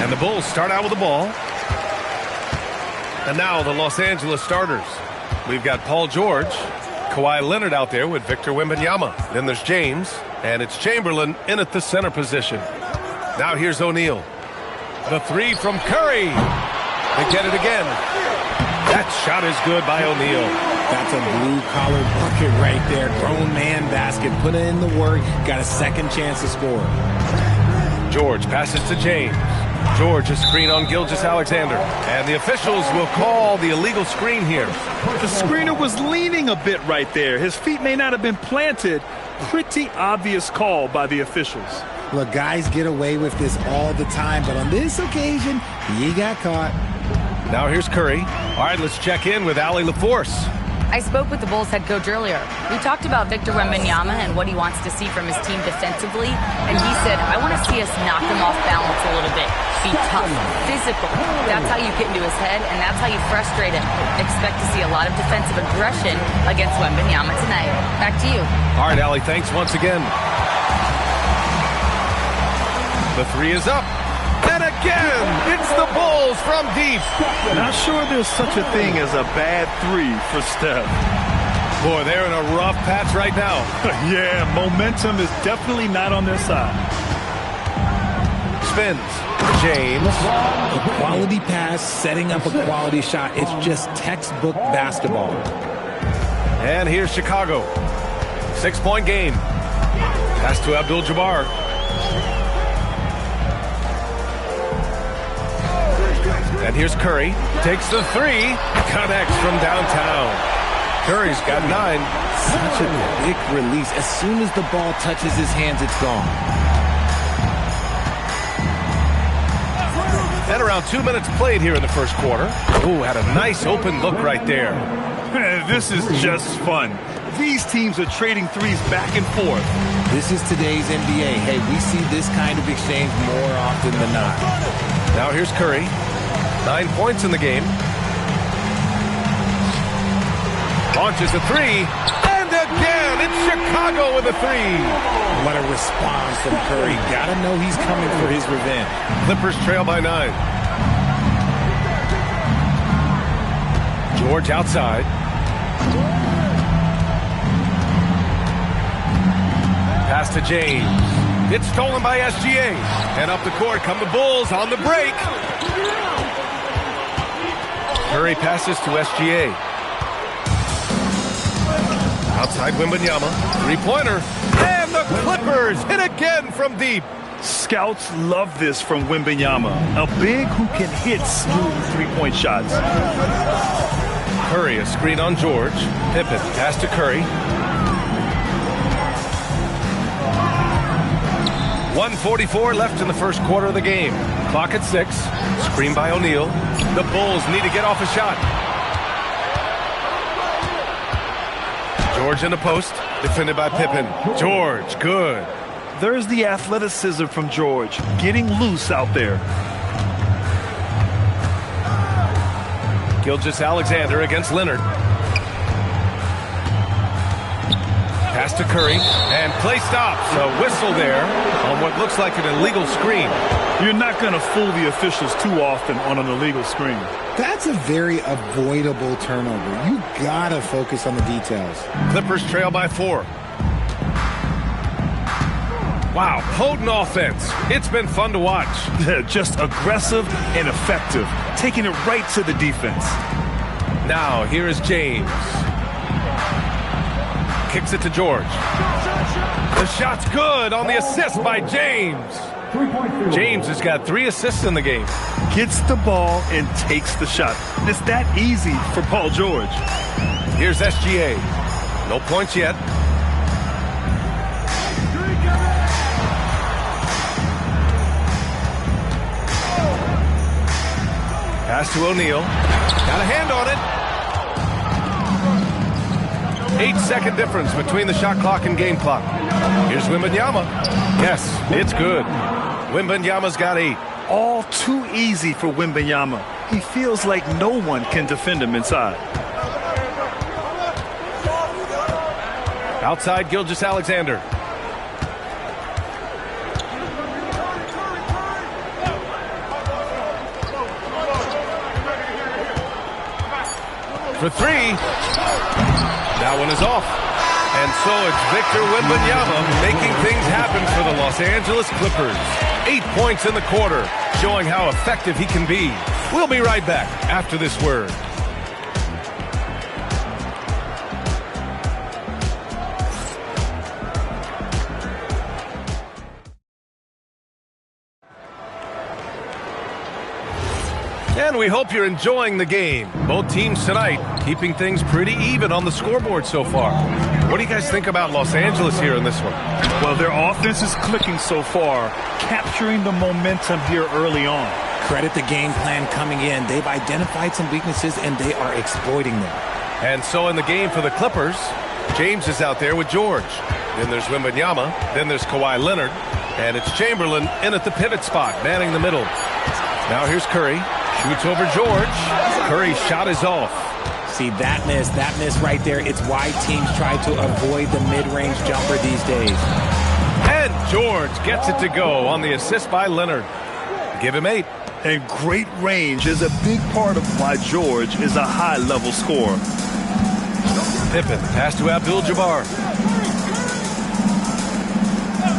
And the Bulls start out with the ball. And now the Los Angeles starters. We've got Paul George, Kawhi Leonard out there with Victor Wembanyama. Then there's James, and it's Chamberlain in at the center position. Now here's O'Neal. The three from Curry. They get it again. That shot is good by O'Neal. That's a blue-collar bucket right there. Grown man basket. Put in the work. Got a second chance to score. George passes to James. George, a screen on Gilgeous-Alexander. And the officials will call the illegal screen here. The screener was leaning a bit right there. His feet may not have been planted. Pretty obvious call by the officials. Look, guys get away with this all the time, but on this occasion, he got caught. Now here's Curry. All right, let's check in with Allie LaForce. I spoke with the Bulls head coach earlier. We talked about Victor Wembanyama and what he wants to see from his team defensively, and he said, I want to see us knock him off balance a little bit. Be tough, physical. That's how you get into his head, and that's how you frustrate him. Expect to see a lot of defensive aggression against Wembanyama tonight. Back to you. All right, Allie, thanks once again. The three is up. And again, it's the Bulls from deep. Not sure there's such a thing as a bad three for Steph. Boy, they're in a rough patch right now. Yeah, momentum is definitely not on their side. Spins. James. A quality pass, setting up a quality shot. It's just textbook basketball. And here's Chicago. 6-point game. Pass to Abdul-Jabbar. And here's Curry. Takes the three. Connects from downtown. Curry's got 9. Such a quick release. As soon as the ball touches his hands, it's gone. And around 2 minutes played here in the first quarter. Ooh, had a nice open look right there. This is just fun. These teams are trading threes back and forth. This is today's NBA. Hey, we see this kind of exchange more often than not. Now here's Curry. 9 points in the game. Launches a three. And again, it's Chicago. Chicago with a three. What a response from Curry. Gotta know he's coming for his revenge. Clippers trail by 9. George outside. Pass to James. It's stolen by SGA. And up the court come the Bulls on the break. Curry passes to SGA. Outside Wembanyama. Three-pointer. And the Clippers hit again from deep. Scouts love this from Wembanyama. A big who can hit smooth three-point shots. Curry, a screen on George. Pippen, pass to Curry. 1:44 left in the first quarter of the game. Clock at 6. Screen by O'Neal. The Bulls need to get off a shot. George in the post. Defended by Pippen. George, good. There's the athleticism from George, getting loose out there. Gilgeous-Alexander against Leonard. Pass to Curry, and play stops. A whistle there on what looks like an illegal screen. You're not going to fool the officials too often on an illegal screen. That's a very avoidable turnover. You gotta focus on the details. Clippers trail by 4. Wow, potent offense. It's been fun to watch. Just aggressive and effective, taking it right to the defense. Now, here is James. Kicks it to George. The shot's good on the assist by James. James has got 3 assists in the game. Gets the ball and takes the shot. It's that easy for Paul George. Here's SGA. No points yet. Pass to O'Neal. Got a hand on it. 8-second difference between the shot clock and game clock. Here's Wembanyama. Yes, it's good. Wembanyama's got 8. All too easy for Wembanyama. He feels like no one can defend him inside. Outside Gilgeous-Alexander. For 3. That one is off. And so it's Victor Wembanyama making things happen for the Los Angeles Clippers. 8 points in the quarter, showing how effective he can be. We'll be right back after this word. And we hope you're enjoying the game. Both teams tonight keeping things pretty even on the scoreboard so far. What do you guys think about Los Angeles here in this one? Well, their offense is clicking so far, capturing the momentum here early on. Credit the game plan coming in. They've identified some weaknesses, and they are exploiting them. And so in the game for the Clippers, James is out there with George. Then there's Wembanyama. Then there's Kawhi Leonard. And it's Chamberlain in at the pivot spot, manning the middle. Now here's Curry. Shoots over George. Curry's shot is off. See, that miss right there. It's why teams try to avoid the mid-range jumper these days. And George gets it to go on the assist by Leonard. Give him 8. And great range is a big part of why George is a high-level scorer. Pippen, pass to Abdul-Jabbar.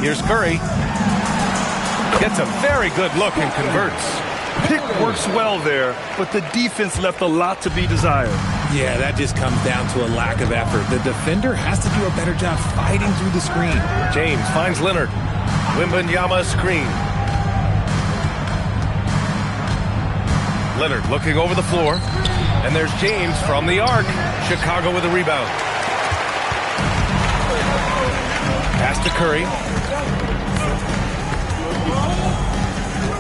Here's Curry. Gets a very good look and converts. Pick works well there, but the defense left a lot to be desired. Yeah, that just comes down to a lack of effort. The defender has to do a better job fighting through the screen. James finds Leonard. Wembanyama screen. Leonard looking over the floor. And there's James from the arc. Chicago with a rebound. Pass to Curry.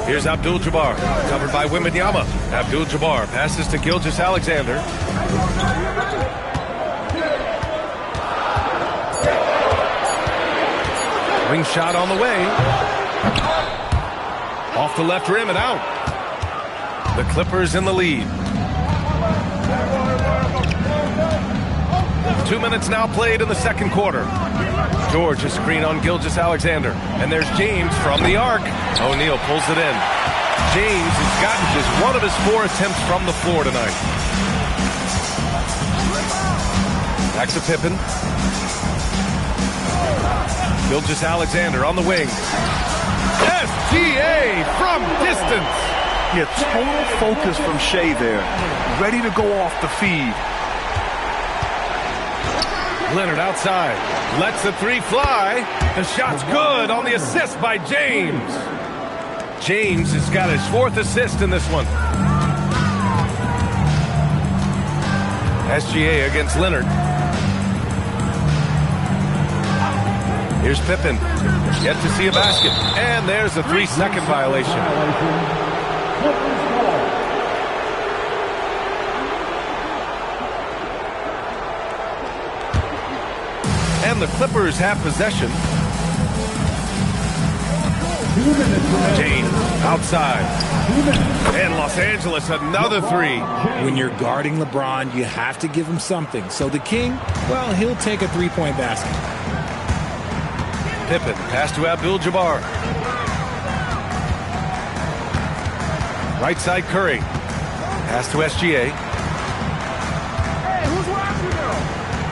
Here's Abdul-Jabbar, covered by Wembanyama. Abdul-Jabbar passes to Gilgeous-Alexander. Wing shot on the way. Off the left rim and out. The Clippers in the lead. 2 minutes now played in the second quarter. George, a screen on Gilgeous-Alexander. And there's James from the arc. O'Neal pulls it in. James has gotten just one of his 4 attempts from the floor tonight. Back to Pippen. Gilgeous-Alexander on the wing. SGA from distance. Yeah, total focus from Shea there. Ready to go off the feed. Leonard outside. Lets the 3 fly. The shot's good on the assist by James. James has got his 4th assist in this one. SGA against Leonard. Here's Pippen. Yet to see a basket. And there's a 3-second violation. And the Clippers have possession. James outside. And Los Angeles another 3. When you're guarding LeBron, you have to give him something. So the King, well, he'll take a 3-point basket. Pippen, pass to Abdul-Jabbar. Right side Curry. Pass to SGA.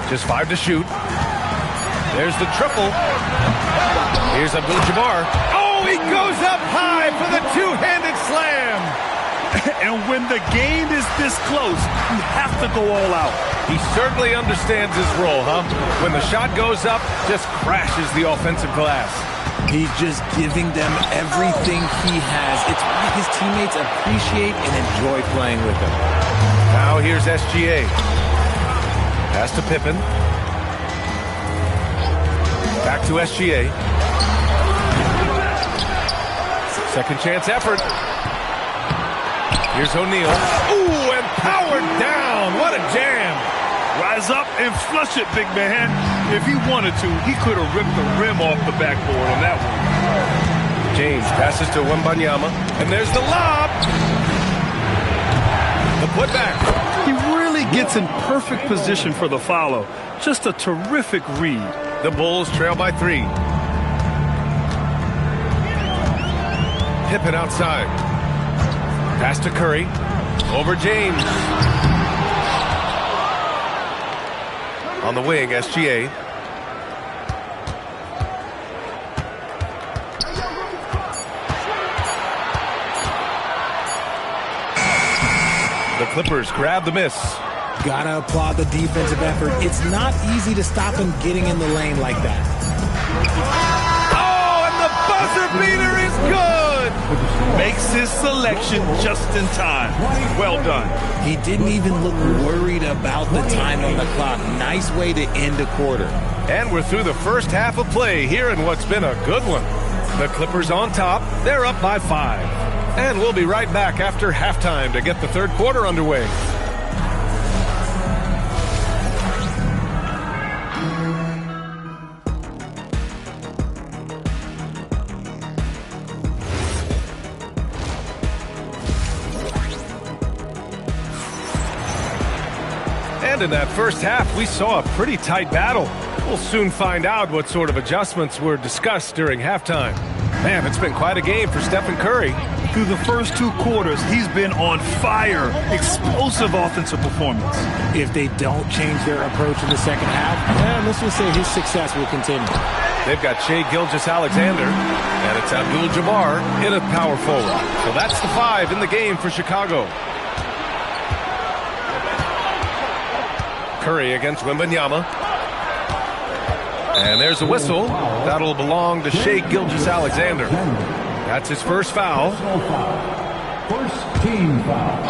Just 5 to shoot. There's the triple. Here's Abdul-Jabbar. Oh, he goes up high for the 2-handed slam. And when the game is this close, you have to go all out. He certainly understands his role, huh? When the shot goes up, just crashes the offensive glass. He's just giving them everything he has. It's why his teammates appreciate and enjoy playing with him. Now here's SGA. Pass to Pippen. Back to SGA. Second chance effort. Here's O'Neal. Ooh, and powered down. What a jam. Rise up and flush it, big man. If he wanted to, he could have ripped the rim off the backboard on that one. James passes to Wembanyama. And there's the lob. The putback. He really gets in perfect position for the follow. Just a terrific read. The Bulls trail by 3. Pippen outside. Pass to Curry. Over James. On the wing, SGA. The Clippers grab the miss. Gotta applaud the defensive effort. It's not easy to stop him getting in the lane like that. Oh, and the buzzer beater is good! Makes his selection just in time. Well done. He didn't even look worried about the time on the clock. Nice way to end a quarter. And we're through the first half of play here in what's been a good one. The Clippers on top. They're up by 5. And we'll be right back after halftime to get the third quarter underway. And in that first half, we saw a pretty tight battle. We'll soon find out what sort of adjustments were discussed during halftime. Man, it's been quite a game for Stephen Curry. Through the first 2 quarters, he's been on fire. Explosive offensive performance. If they don't change their approach in the second half, let's just say his success will continue. They've got Shea Gilgeous-Alexander, and it's Abdul-Jabbar in a power forward. So that's the 5 in the game for Chicago. Curry against Wembanyama. And there's a whistle. That'll belong to Shea Gilgeous-Alexander. That's his first foul. First team foul.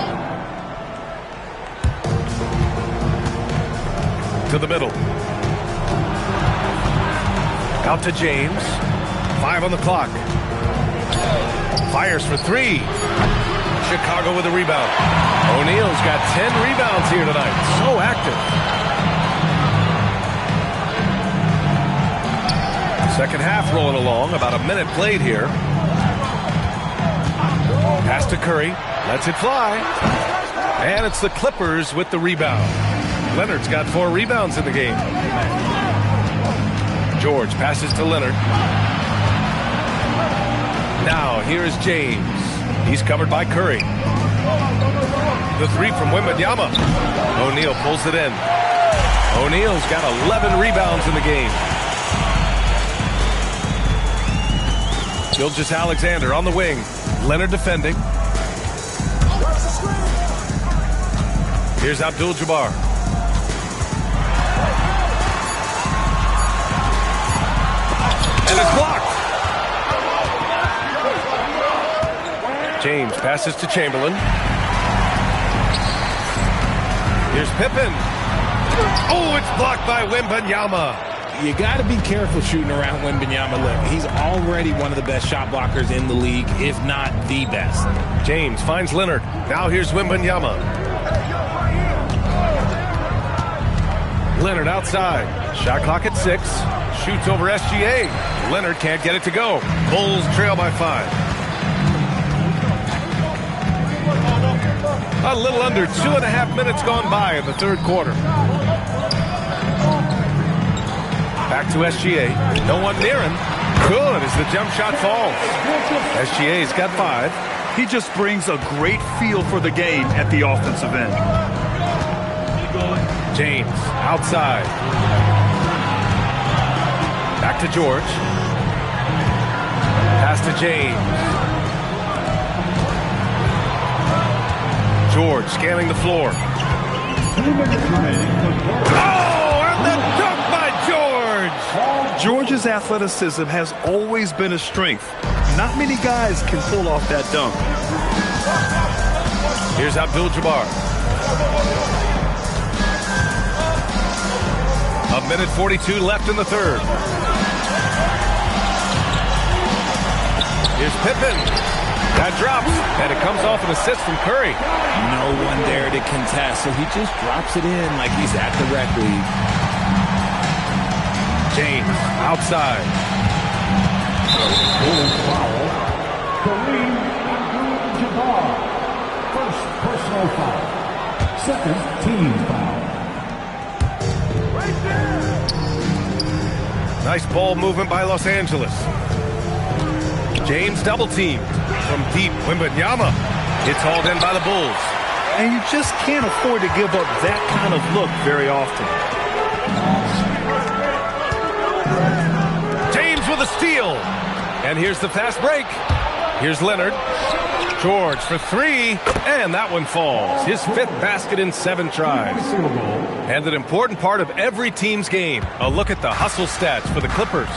To the middle. Out to James. 5 on the clock. Fires for 3. Chicago with a rebound. O'Neal's got 10 rebounds here tonight. So active. Second half rolling along. About a minute played here. Pass to Curry. Lets it fly. And it's the Clippers with the rebound. Leonard's got 4 rebounds in the game. George passes to Leonard. Now, here is James. He's covered by Curry. The three from Wembanyama. O'Neal pulls it in. O'Neal's got 11 rebounds in the game. Gilgeous-Alexander on the wing. Leonard defending. Here's Abdul-Jabbar. And it's blocked. James passes to Chamberlain. Here's Pippen. Oh, it's blocked by Wembanyama. You got to be careful shooting around Wembanyama. Look, he's already one of the best shot blockers in the league, if not the best. James finds Leonard. Now here's Wembanyama. Leonard outside. Shot clock at 6. Shoots over SGA. Leonard can't get it to go. Bulls trail by 5. A little under 2.5 minutes gone by in the third quarter. Back to SGA. No one near him. Good as the jump shot falls. SGA's got 5. He just brings a great feel for the game at the offensive end. James outside. Back to George. Pass to James. George scanning the floor. Oh, and the dunk by George! George's athleticism has always been a strength. Not many guys can pull off that dunk. Here's Abdul-Jabbar. 1:42 left in the third. Here's Pippen. That drops, and it comes off an assist from Curry. No one there to contest, so he just drops it in like he's at the rec league. James outside. Foul. Kareem Abdul-Jabbar. First personal foul. Second team foul. Nice ball movement by Los Angeles. James double teamed from deep. Wembanyama gets hauled in by the Bulls. And you just can't afford to give up that kind of look very often. James with a steal. And here's the fast break. Here's Leonard. George for 3. And that one falls. His 5th basket in 7 tries. And an important part of every team's game. A look at the hustle stats for the Clippers.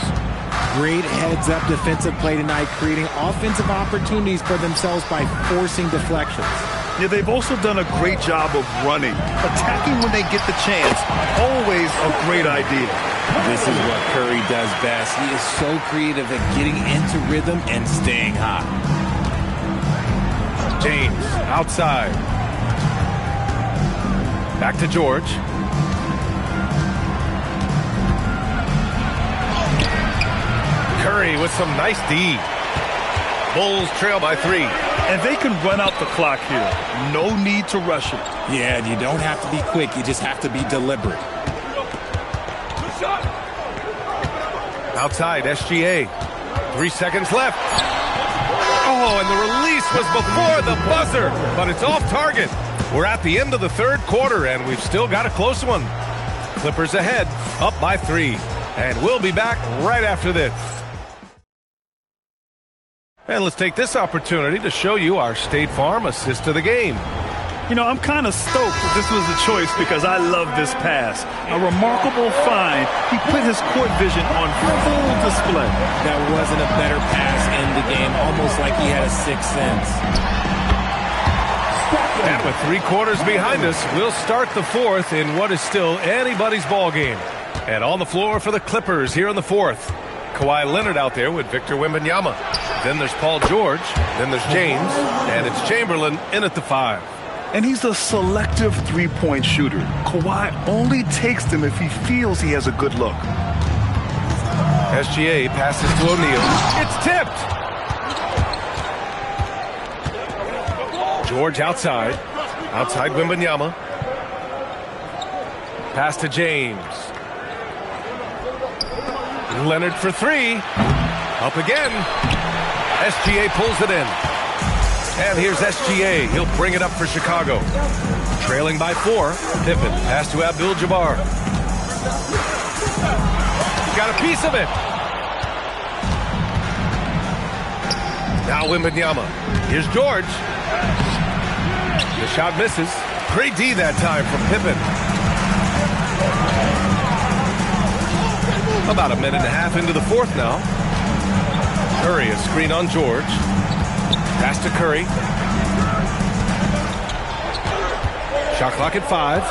Great heads-up defensive play tonight, creating offensive opportunities for themselves by forcing deflections. Yeah, they've also done a great job of running. Attacking when they get the chance, always a great idea. This is what Curry does best. He is so creative at getting into rhythm and staying hot. James outside. Back to George. Curry with some nice D. Bulls trail by 3. And they can run out the clock here. No need to rush it. Yeah, you don't have to be quick. You just have to be deliberate. Outside, SGA. 3 seconds left. Oh, and the release was before the buzzer, but it's off target. We're at the end of the third quarter, and we've still got a close one. Clippers ahead, up by 3. And we'll be back right after this. And let's take this opportunity to show you our State Farm assist to the game. You know, I'm kind of stoked that this was a choice because I love this pass. A remarkable find. He put his court vision on full display. That wasn't a better pass in the game, almost like he had a 6th sense. And with 3 quarters behind us, we'll start the 4th in what is still anybody's ball game. And on the floor for the Clippers here in the 4th. Kawhi Leonard out there with Victor Wembanyama. Then there's Paul George. Then there's James. And it's Chamberlain in at the 5. And he's a selective three-point shooter. Kawhi only takes them if he feels he has a good look. SGA passes to O'Neal. It's tipped. George outside. Outside Wembanyama. Pass to James. Leonard for three. Up again. SGA pulls it in. And here's SGA. He'll bring it up for Chicago. Trailing by 4. Pippen. Pass to Abdul-Jabbar. Got a piece of it. Now Wembanyama. Here's George. The shot misses. Great D that time from Pippen. About a minute and a half into the fourth now. Curry, a screen on George. Pass to Curry. Shot clock at 5.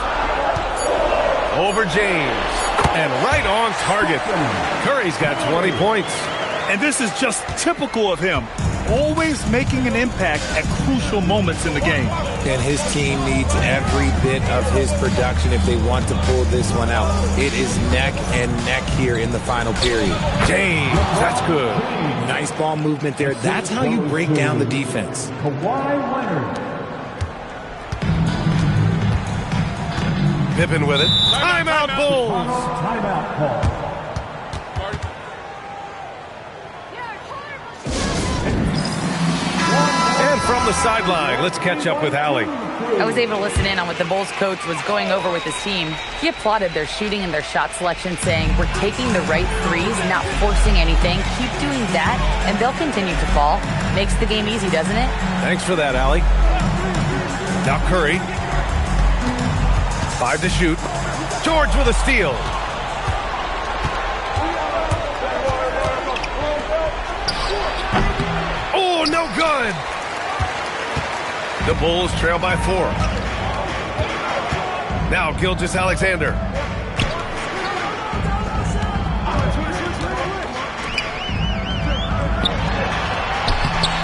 Over James. And right on target. Curry's got 20 points. And this is just typical of him. Always making an impact at crucial moments in the game. And his team needs every bit of his production if they want to pull this one out. It is neck and neck here in the final period. James, that's good. Nice ball movement there. That's how you break down the defense. Kawhi Leonard. Pippen with it. Timeout, Bulls. Timeout call. And from the sideline, let's catch up with Allie. I was able to listen in on what the Bulls coach was going over with his team. He applauded their shooting and their shot selection, saying, we're taking the right threes, not forcing anything. Keep doing that, and they'll continue to fall. Makes the game easy, doesn't it? Thanks for that, Allie. Now Curry. 5 to shoot. George with a steal. Oh, no good. The Bulls trail by 4. Now Gilgeous-Alexander.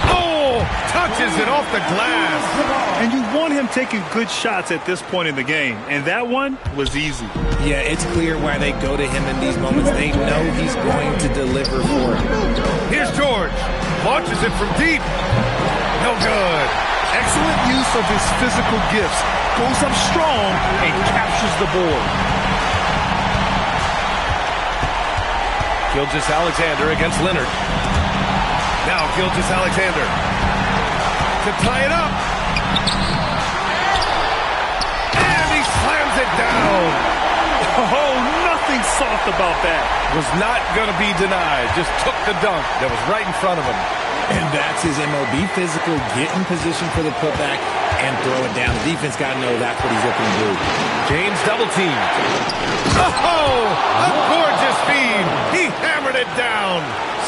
Oh, touches it off the glass. And you want him taking good shots at this point in the game. And that one was easy. Yeah, it's clear why they go to him in these moments. They know he's going to deliver for him. Here's George. Launches it from deep. No good. Excellent use of his physical gifts. Goes up strong and captures the board. Gilgeous-Alexander against Leonard. Now Gilgeous-Alexander to tie it up. And he slams it down. Oh, nothing soft about that. Was not going to be denied. Just took the dunk that was right in front of him. And that's his MO. Be physical, get in position for the putback, and throw it down. The defense got to know that's what he's looking to do. James double teamed. Oh, a gorgeous feed. He hammered it down.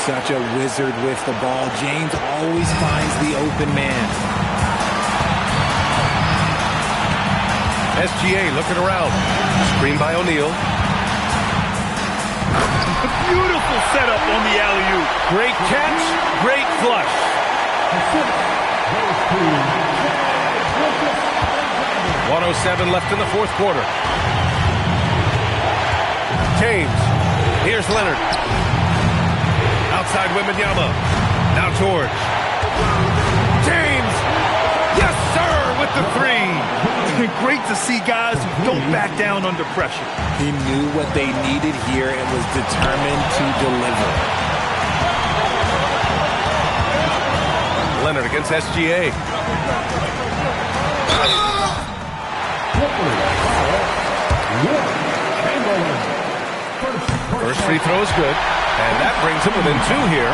Such a wizard with the ball. James always finds the open man. SGA looking around. Screen by O'Neal. Beautiful setup on the alley-oop. Great catch, great flush. 1:07 left in the fourth quarter. James. Here's Leonard. Outside Wembanyama. Now George. James. Yes, sir, with the 3. Great to see guys who don't back down under pressure. He knew what they needed here and was determined to deliver. Leonard against SGA. First free throw is good, and that brings him within 2 here.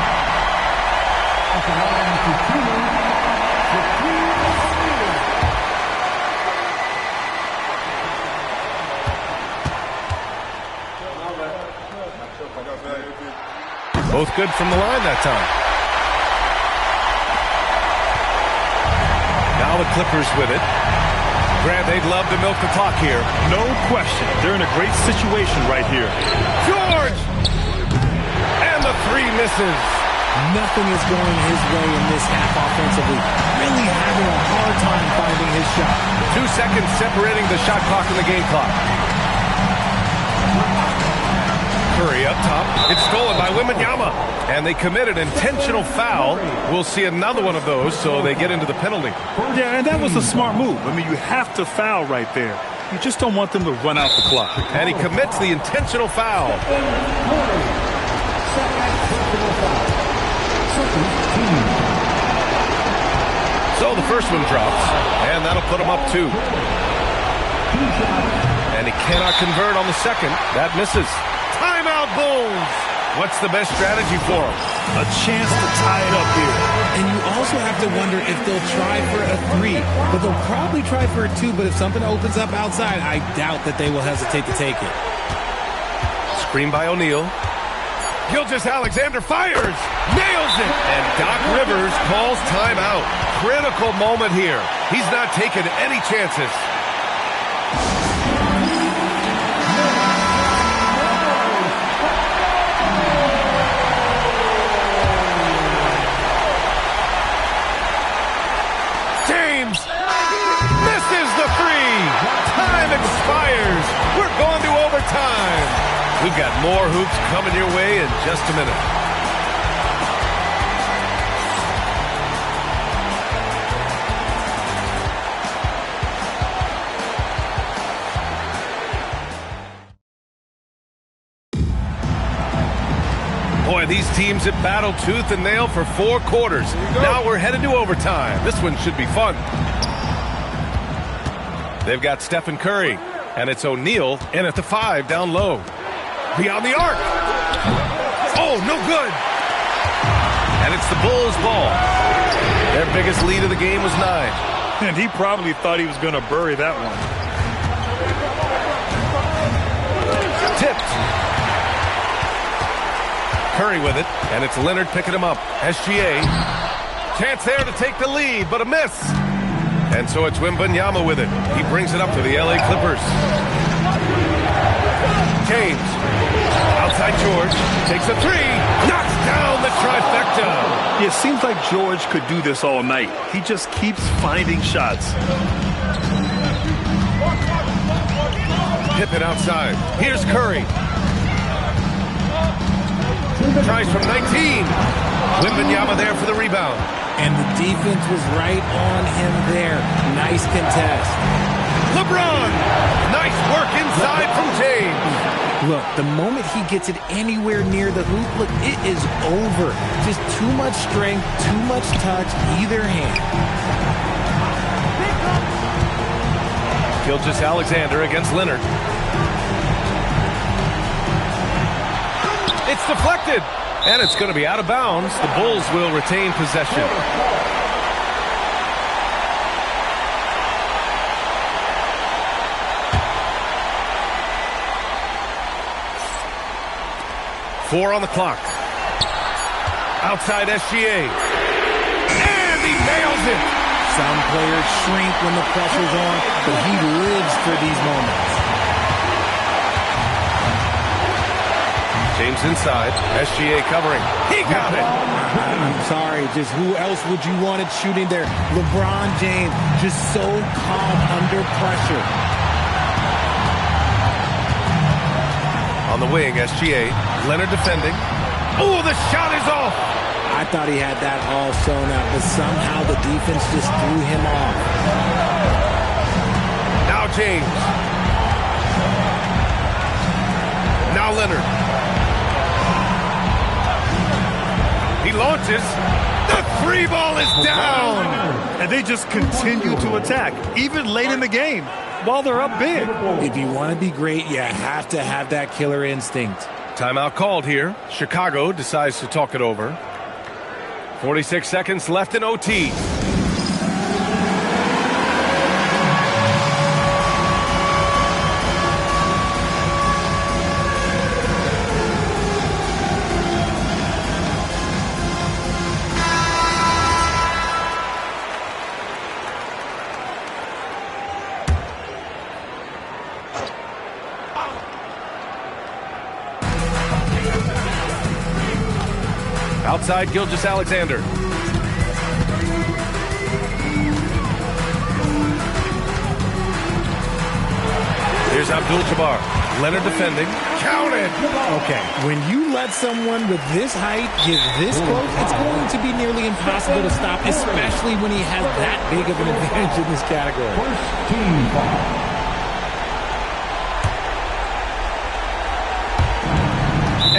Both good from the line that time. Now the Clippers with it. Grant, they'd love to milk the clock here. No question. They're in a great situation right here. George! And the 3 misses. Nothing is going his way in this half offensively. Really having a hard time finding his shot. 2 seconds separating the shot clock and the game clock. Curry up top. It's stolen by Wembanyama. And they commit an intentional foul. We'll see another one of those, so they get into the penalty. Yeah, and that was a smart move. I mean, you have to foul right there. You just don't want them to run out the clock. And he commits the intentional foul. the first one drops, and that'll put him up 2. And he cannot convert on the second. That misses. Timeout, Bulls! What's the best strategy for him? A chance to tie it up here. And you also have to wonder if they'll try for a 3. But they'll probably try for a 2. But if something opens up outside, I doubt that they will hesitate to take it. Screen by O'Neal. Gilgeous-Alexander fires! Nails it! And Doc Rivers calls timeout. Critical moment here. He's not taking any chances. James misses the 3. Time expires. We're going to overtime. We've got more hoops coming your way in just a minute. Boy, these teams have battled tooth and nail for 4 quarters. Now we're headed to overtime. This one should be fun. They've got Stephen Curry, and it's O'Neal in at the 5 down low. Beyond the arc. Oh, no good. And it's the Bulls' ball. Their biggest lead of the game was 9. And he probably thought he was going to bury that one. Tipped. Curry with it, and it's Leonard picking him up. SGA. Chance there to take the lead, but a miss. And so it's Wembanyama with it. He brings it up to the LA Clippers. James. Outside George. Takes a 3. Knocks down the trifecta. It seems like George could do this all night. He just keeps finding shots. Pippen outside. Here's Curry. Tries from 19. Wembanyama there for the rebound. And the defense was right on him there. Nice contest. LeBron. Nice work inside from James. Look, the moment he gets it anywhere near the hoop, look, it is over. Just too much strength, too much touch, either hand. Gilgeous-Alexander against Leonard. It's deflected, and it's going to be out of bounds. The Bulls will retain possession. Four on the clock. Outside SGA. And he nails it. Some players shrink when the pressure's on, but he lives for these moments. James inside. SGA covering. He got it. I'm sorry. Just who else would you want it shooting there? LeBron James, just so calm under pressure. On the wing, SGA. Leonard defending. Oh, the shot is off. I thought he had that all sewn up, but somehow the defense just threw him off. Now James. Now Leonard. He launches. The 3 ball is down. And they just continue to attack, even late in the game, while they're up big. If you want to be great, you have to have that killer instinct. Timeout called here. Chicago decides to talk it over. 46 seconds left in OT. Outside Gilgeous-Alexander. Here's Abdul-Jabbar. Leonard defending. Counted. Okay, when you let someone with this height get this close, it's going to be nearly impossible to stop, especially when he has that big of an advantage in this category. First team foul.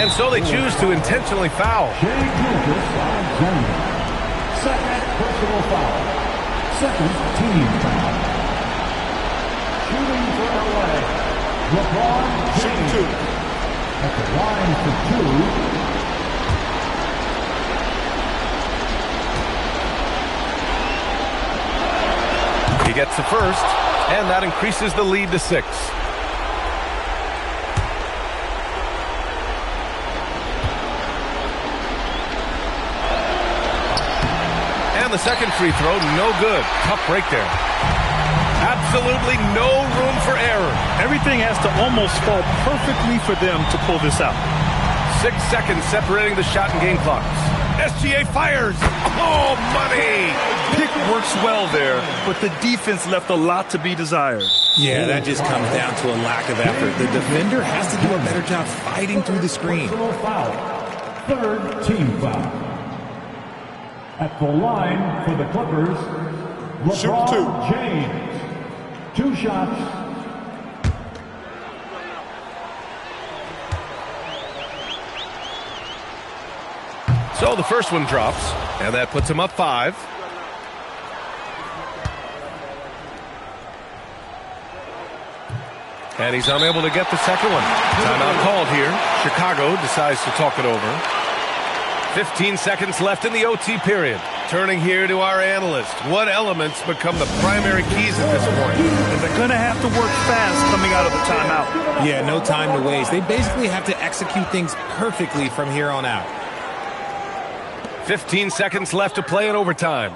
And so they choose to intentionally foul. Shai Gilgeous-Alexander. Second personal foul. second team foul. Shooting for LA, LeBron James. At the line for two. He gets the first, and that increases the lead to 6. And the second free throw, no good. Tough break there. Absolutely no room for error. Everything has to almost fall perfectly for them to pull this out. 6 seconds separating the shot and game clocks. SGA fires. Oh, money. Pick works well there, but the defense left a lot to be desired. Yeah, that just comes down to a lack of effort. The defender has to do a better job fighting through the screen. Personal foul. Third team foul. At the line for the Clippers, LeBron James. 2 shots. So the first one drops, and that puts him up 5. And he's unable to get the second one. Timeout called here. Chicago decides to talk it over. 15 seconds left in the OT period. Turning here to our analyst. What elements become the primary keys at this point? And they're going to have to work fast coming out of the timeout. Yeah, no time to waste. They basically have to execute things perfectly from here on out. 15 seconds left to play in overtime.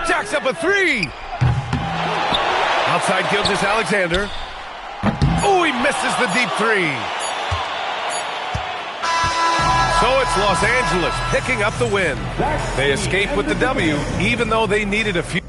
Jacks up a 3. Outside Gilgeous-Alexander. Oh, he misses the deep 3. So it's Los Angeles picking up the win. They escape with the W, even though they needed a few.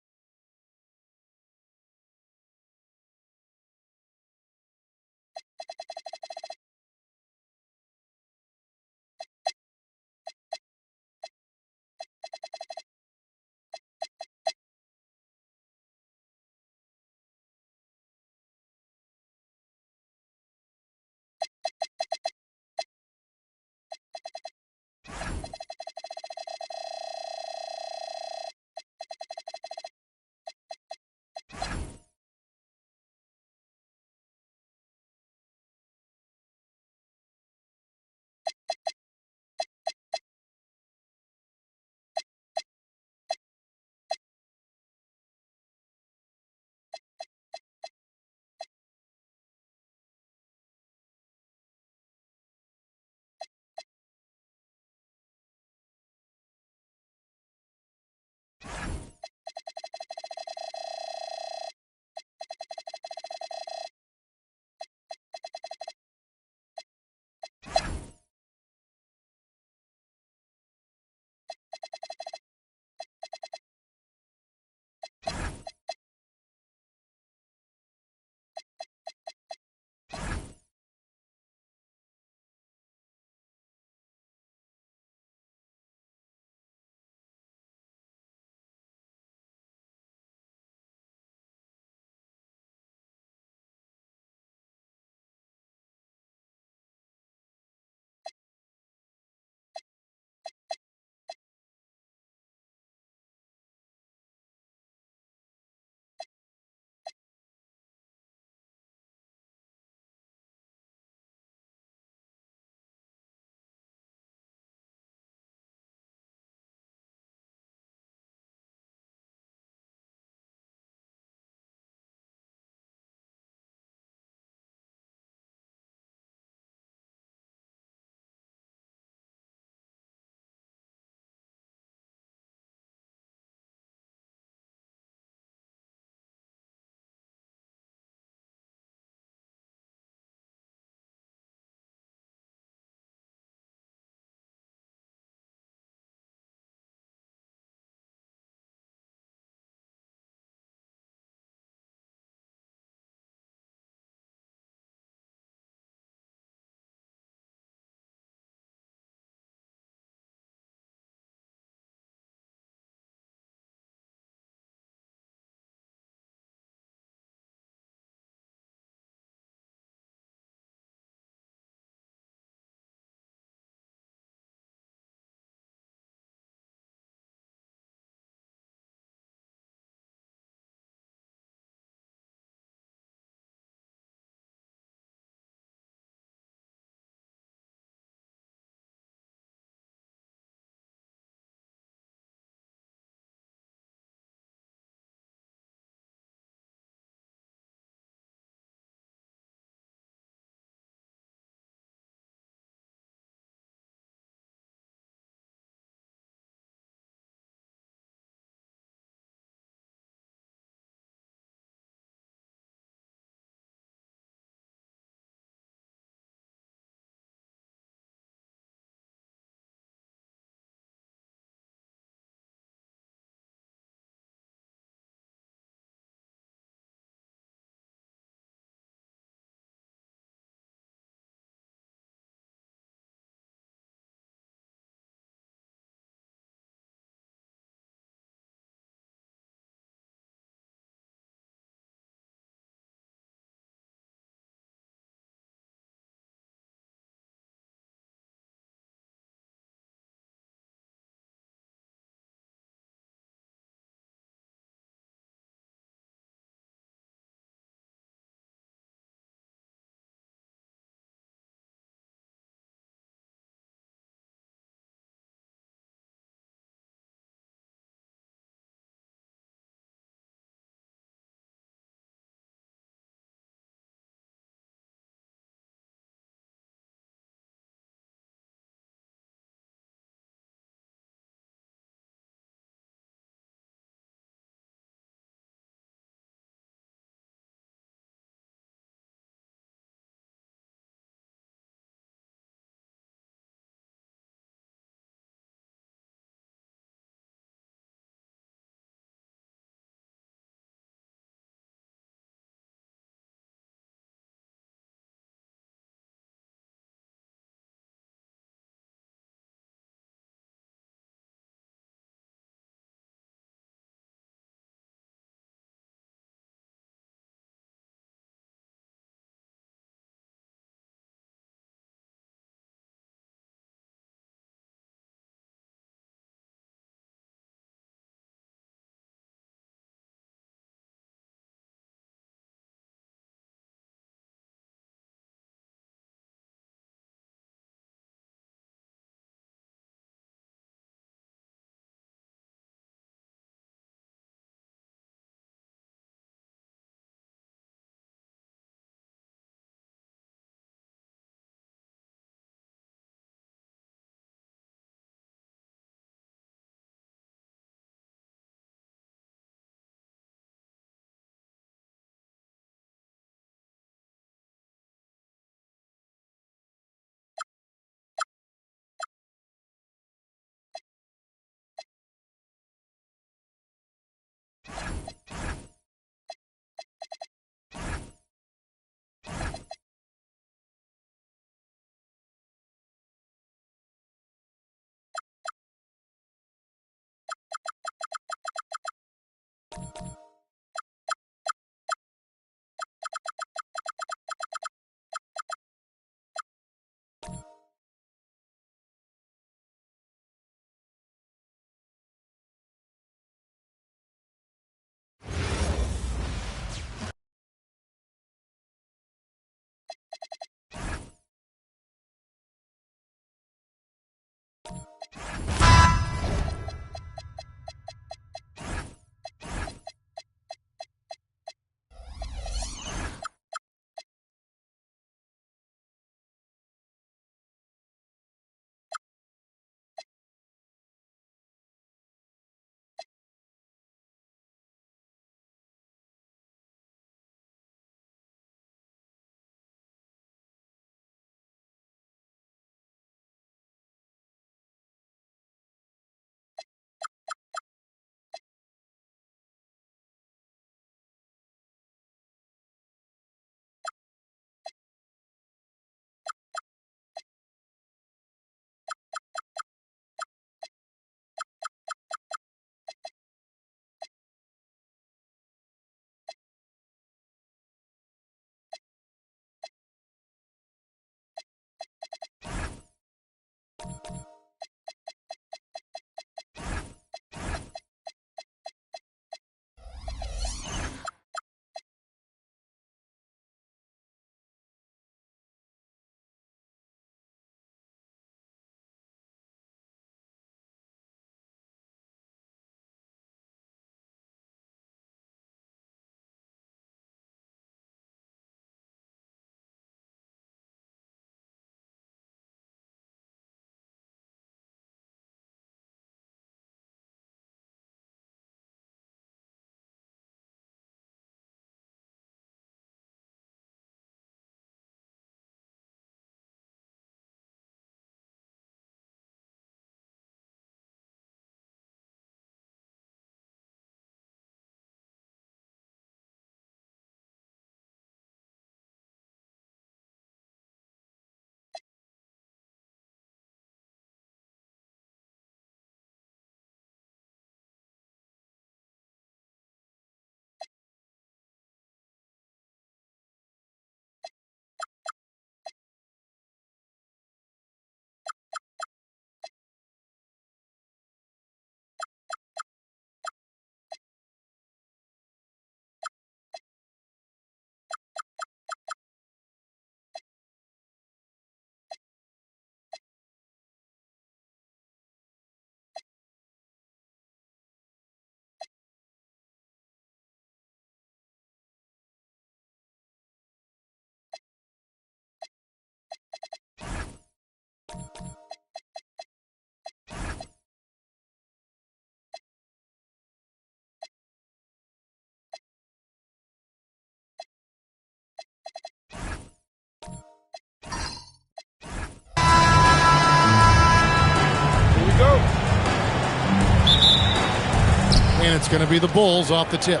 And it's going to be the Bulls off the tip.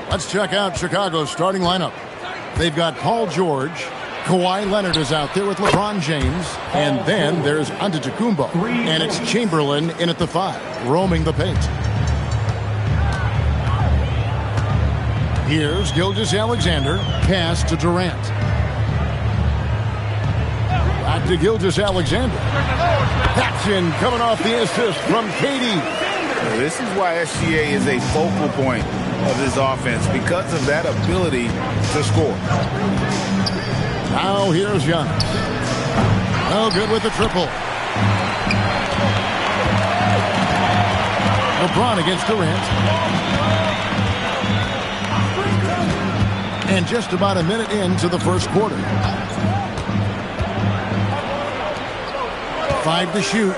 Let's check out Chicago's starting lineup. They've got Paul George. Kawhi Leonard is out there with LeBron James. And then there's Antetokounmpo. And it's Chamberlain in at the 5, roaming the paint. Here's Gilgeous-Alexander. Pass to Durant. Back to Gilgeous-Alexander. Paxson coming off the assist from KD. This is why SGA is a focal point of this offense, because of that ability to score. Now here's Giannis. No good with the triple. LeBron against Durant. And just about a minute into the first quarter. 5 to shoot.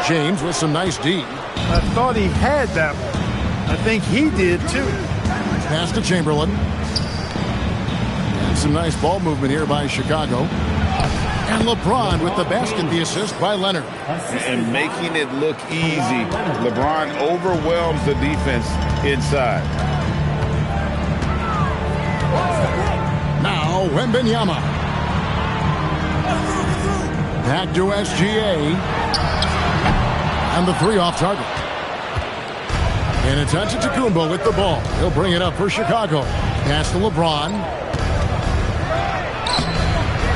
James with some nice D. I thought he had that one. I think he did too. Pass to Chamberlain. And some nice ball movement here by Chicago. And LeBron with the basket, the assist by Leonard. And making it look easy. LeBron overwhelms the defense inside. Now Wembanyama. Back to SGA. And the 3 off target. And it's Antetokounmpo with the ball. He'll bring it up for Chicago. Pass to LeBron.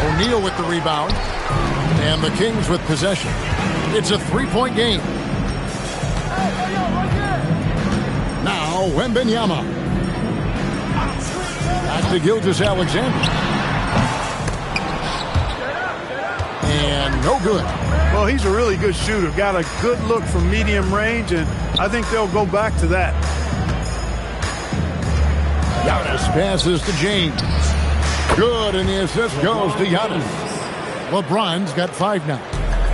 O'Neal with the rebound. And the Kings with possession. It's a 3-point game. Now Wembanyama. Back to Gilgeous-Alexander. And no good. Well, he's a really good shooter. Got a good look from medium range, and I think they'll go back to that. Giannis passes to James. Good, and the assist goes to Giannis. LeBron's got 5 now.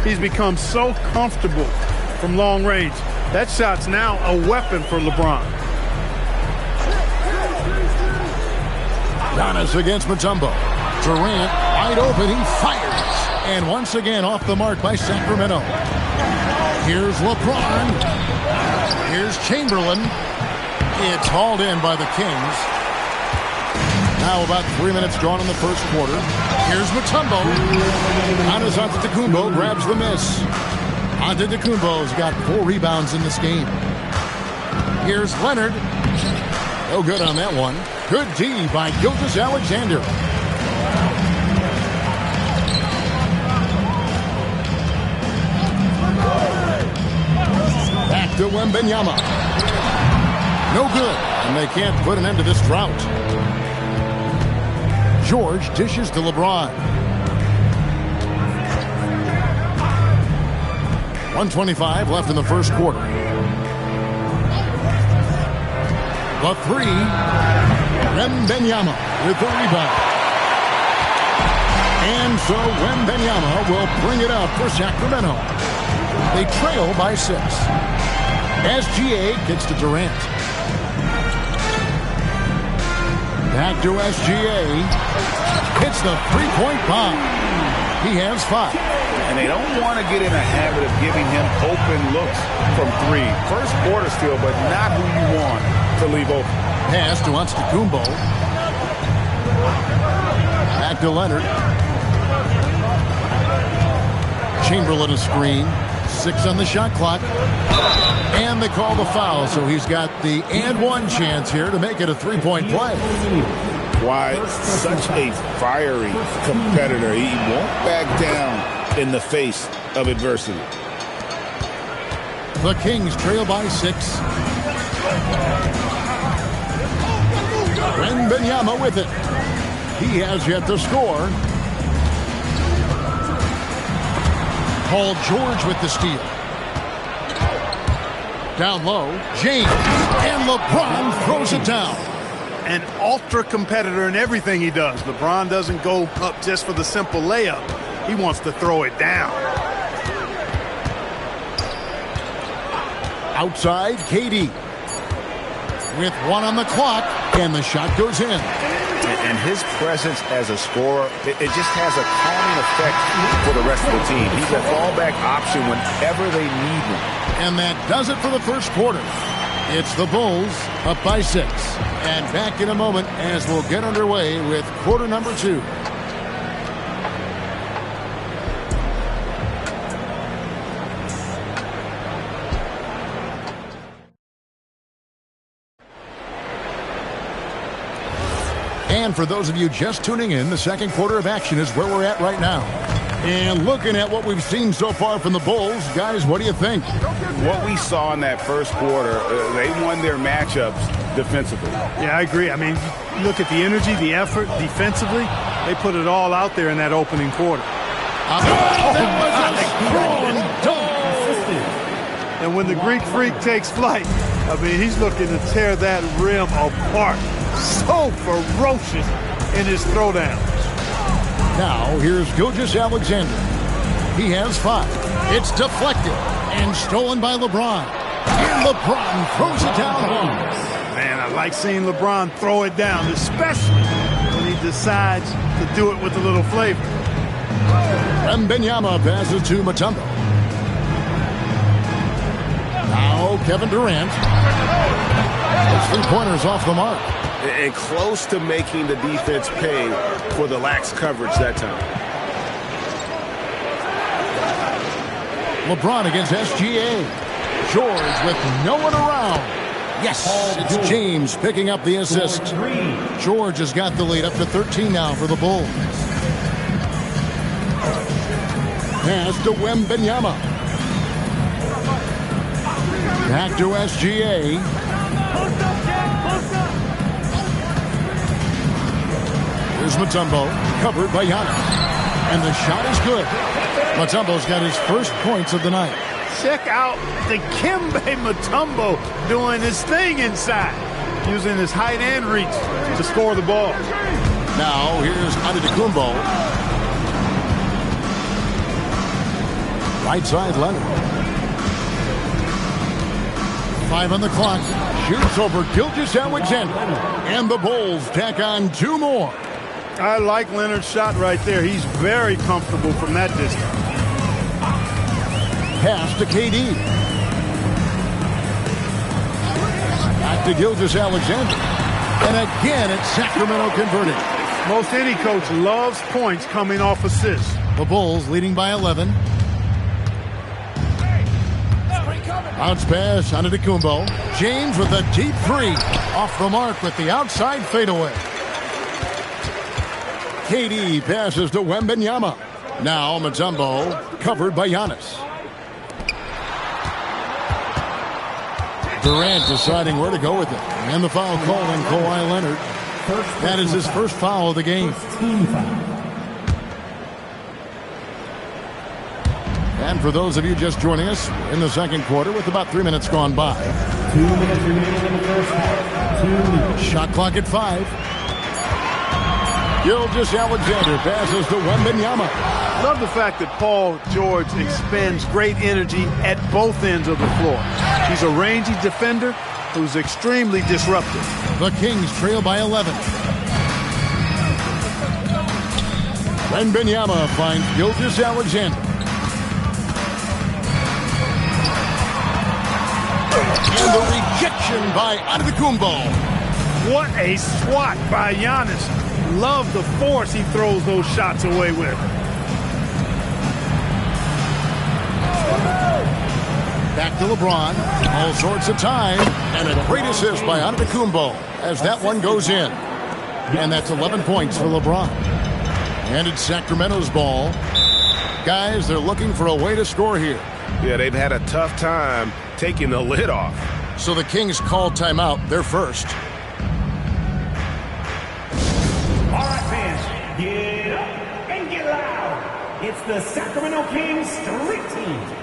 He's become so comfortable from long range. That shot's now a weapon for LeBron. Giannis against Mutombo. Durant wide open. He fires. And once again off the mark by Sacramento. Here's LeBron. Here's Chamberlain. It's hauled in by the Kings. Now about 3 minutes gone in the first quarter. Here's Mutombo. Giannis Antetokounmpo grabs the miss. Antetokounmpo's got 4 rebounds in this game. Here's Leonard. No good on that one. Good D by Gilgeous-Alexander. Back to Wembanyama. No good, and they can't put an end to this drought. George dishes to LeBron. 1:25 left in the first quarter. The 3. Wembanyama with the rebound. And so Wembanyama will bring it up for Sacramento. They trail by 6. SGA gets to Durant. Back to SGA. Hits the 3-point bomb. He has 5. And they don't want to get in a habit of giving him open looks from 3. First quarter steal, but not who you want to leave open. Pass to Antetokounmpo. Back to Leonard. Chamberlain a screen. 6 on the shot clock. And they call the foul, so he's got the and-one chance here to make it a 3-point play. Why, such a fiery competitor. He won't back down in the face of adversity. The Kings trail by 6. Wembanyama with it. He has yet to score. Paul George with the steal. Down low, James, and LeBron throws it down. An ultra competitor in everything he does. LeBron doesn't go up just for the simple layup. He wants to throw it down. Outside, KD. With 1 on the clock. And the shot goes in. And his presence as a scorer, it just has a calming effect for the rest of the team. He's a fallback option whenever they need him. And that does it for the first quarter. It's the Bulls up by 6. And back in a moment as we'll get underway with quarter number 2. And for those of you just tuning in, the second quarter of action is where we're at right now. And looking at what we've seen so far from the Bulls, guys, what do you think? What we saw in that first quarter, they won their matchups defensively. Yeah, I agree. I mean, look at the energy, the effort defensively. They put it all out there in that opening quarter. That was a strong dunk. And when the Greek Freak takes flight, I mean, he's looking to tear that rim apart. So ferocious in his throwdowns. Now, here's Gilgeous-Alexander. He has 5. It's deflected and stolen by LeBron. And LeBron throws it down home. Man, I like seeing LeBron throw it down, especially when he decides to do it with a little flavor. Wembanyama passes to Mutombo. Now, Kevin Durant. Those 3 pointers off the mark. And close to making the defense pay for the lax coverage that time. LeBron against SGA. George with no one around. Yes, it's James picking up the assist. George has got the lead up to 13 now for the Bulls. Pass to Wembanyama. Back to SGA. Here's Mutombo, covered by Giannis. And the shot is good. Mutombo's got his first points of the night. Check out Dikembe Mutombo doing his thing inside, using his height and reach to score the ball. Now, here's Antetokounmpo. Right side, Leonard. 5 on the clock. Shoots over Gilgeous-Alexander. And the Bulls tack on 2 more. I like Leonard's shot right there. He's very comfortable from that distance. Pass to KD. Back to Gilgeous-Alexander. And again, it's Sacramento converted. Most any coach loves points coming off assists. The Bulls leading by 11. Bounce pass, Antetokounmpo. James with a deep 3. Off the mark with the outside fadeaway. KD passes to Wembanyama. Now Mutombo covered by Giannis. Durant deciding where to go with it. And the foul call on Kawhi Leonard. That is his first foul of the game. And for those of you just joining us, we're in the second quarter with about 3 minutes gone by. 2 minutes remaining in the first half. 2 minutes. Shot clock at 5. Gilgeous-Alexander passes to Wembanyama. Love the fact that Paul George expends great energy at both ends of the floor. He's a rangy defender who's extremely disruptive. The Kings trail by 11. Wembanyama finds Gilgeous-Alexander. And the rejection by Antetokounmpo. What a swat by Giannis. Love the force he throws those shots away with. Back to LeBron. All sorts of time. And a great assist by Antetokounmpo as that one goes in. And that's 11 points for LeBron. And it's Sacramento's ball. Guys, they're looking for a way to score here. Yeah, they've had a tough time taking the lid off. So the Kings call timeout. They're first. All right, fans, get up and get loud. It's the Sacramento Kings Street Team.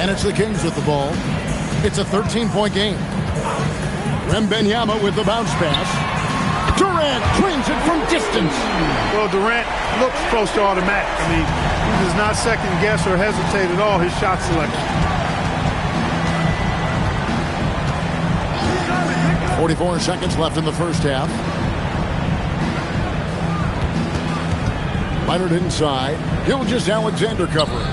And it's the Kings with the ball. It's a 13-point game. Wembanyama with the bounce pass. Durant drains it from distance. Well, Durant looks close to automatic. I mean, he does not second guess or hesitate at all his shot selection. 44 seconds left in the first half. Leonard inside. Gilgeous-Alexander covering.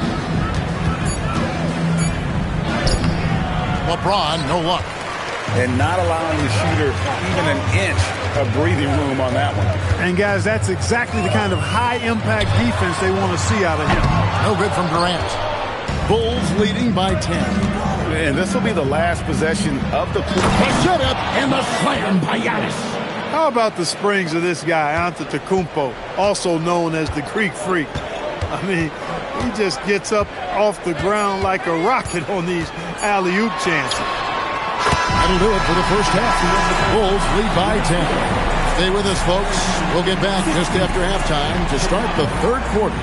LeBron, no luck. And not allowing the shooter even an inch of breathing room on that one. And, guys, that's exactly the kind of high-impact defense they want to see out of him. No good from Durant. Bulls leading by 10. And this will be the last possession of the quarter. The setup and the slam by Giannis. How about the springs of this guy, Antetokounmpo, also known as the Greek Freak? I mean, he just gets up off the ground like a rocket on these alley-oop chances. That'll do it for the first half. Bulls lead by 10. Stay with us, folks. We'll get back just after halftime to start the third quarter.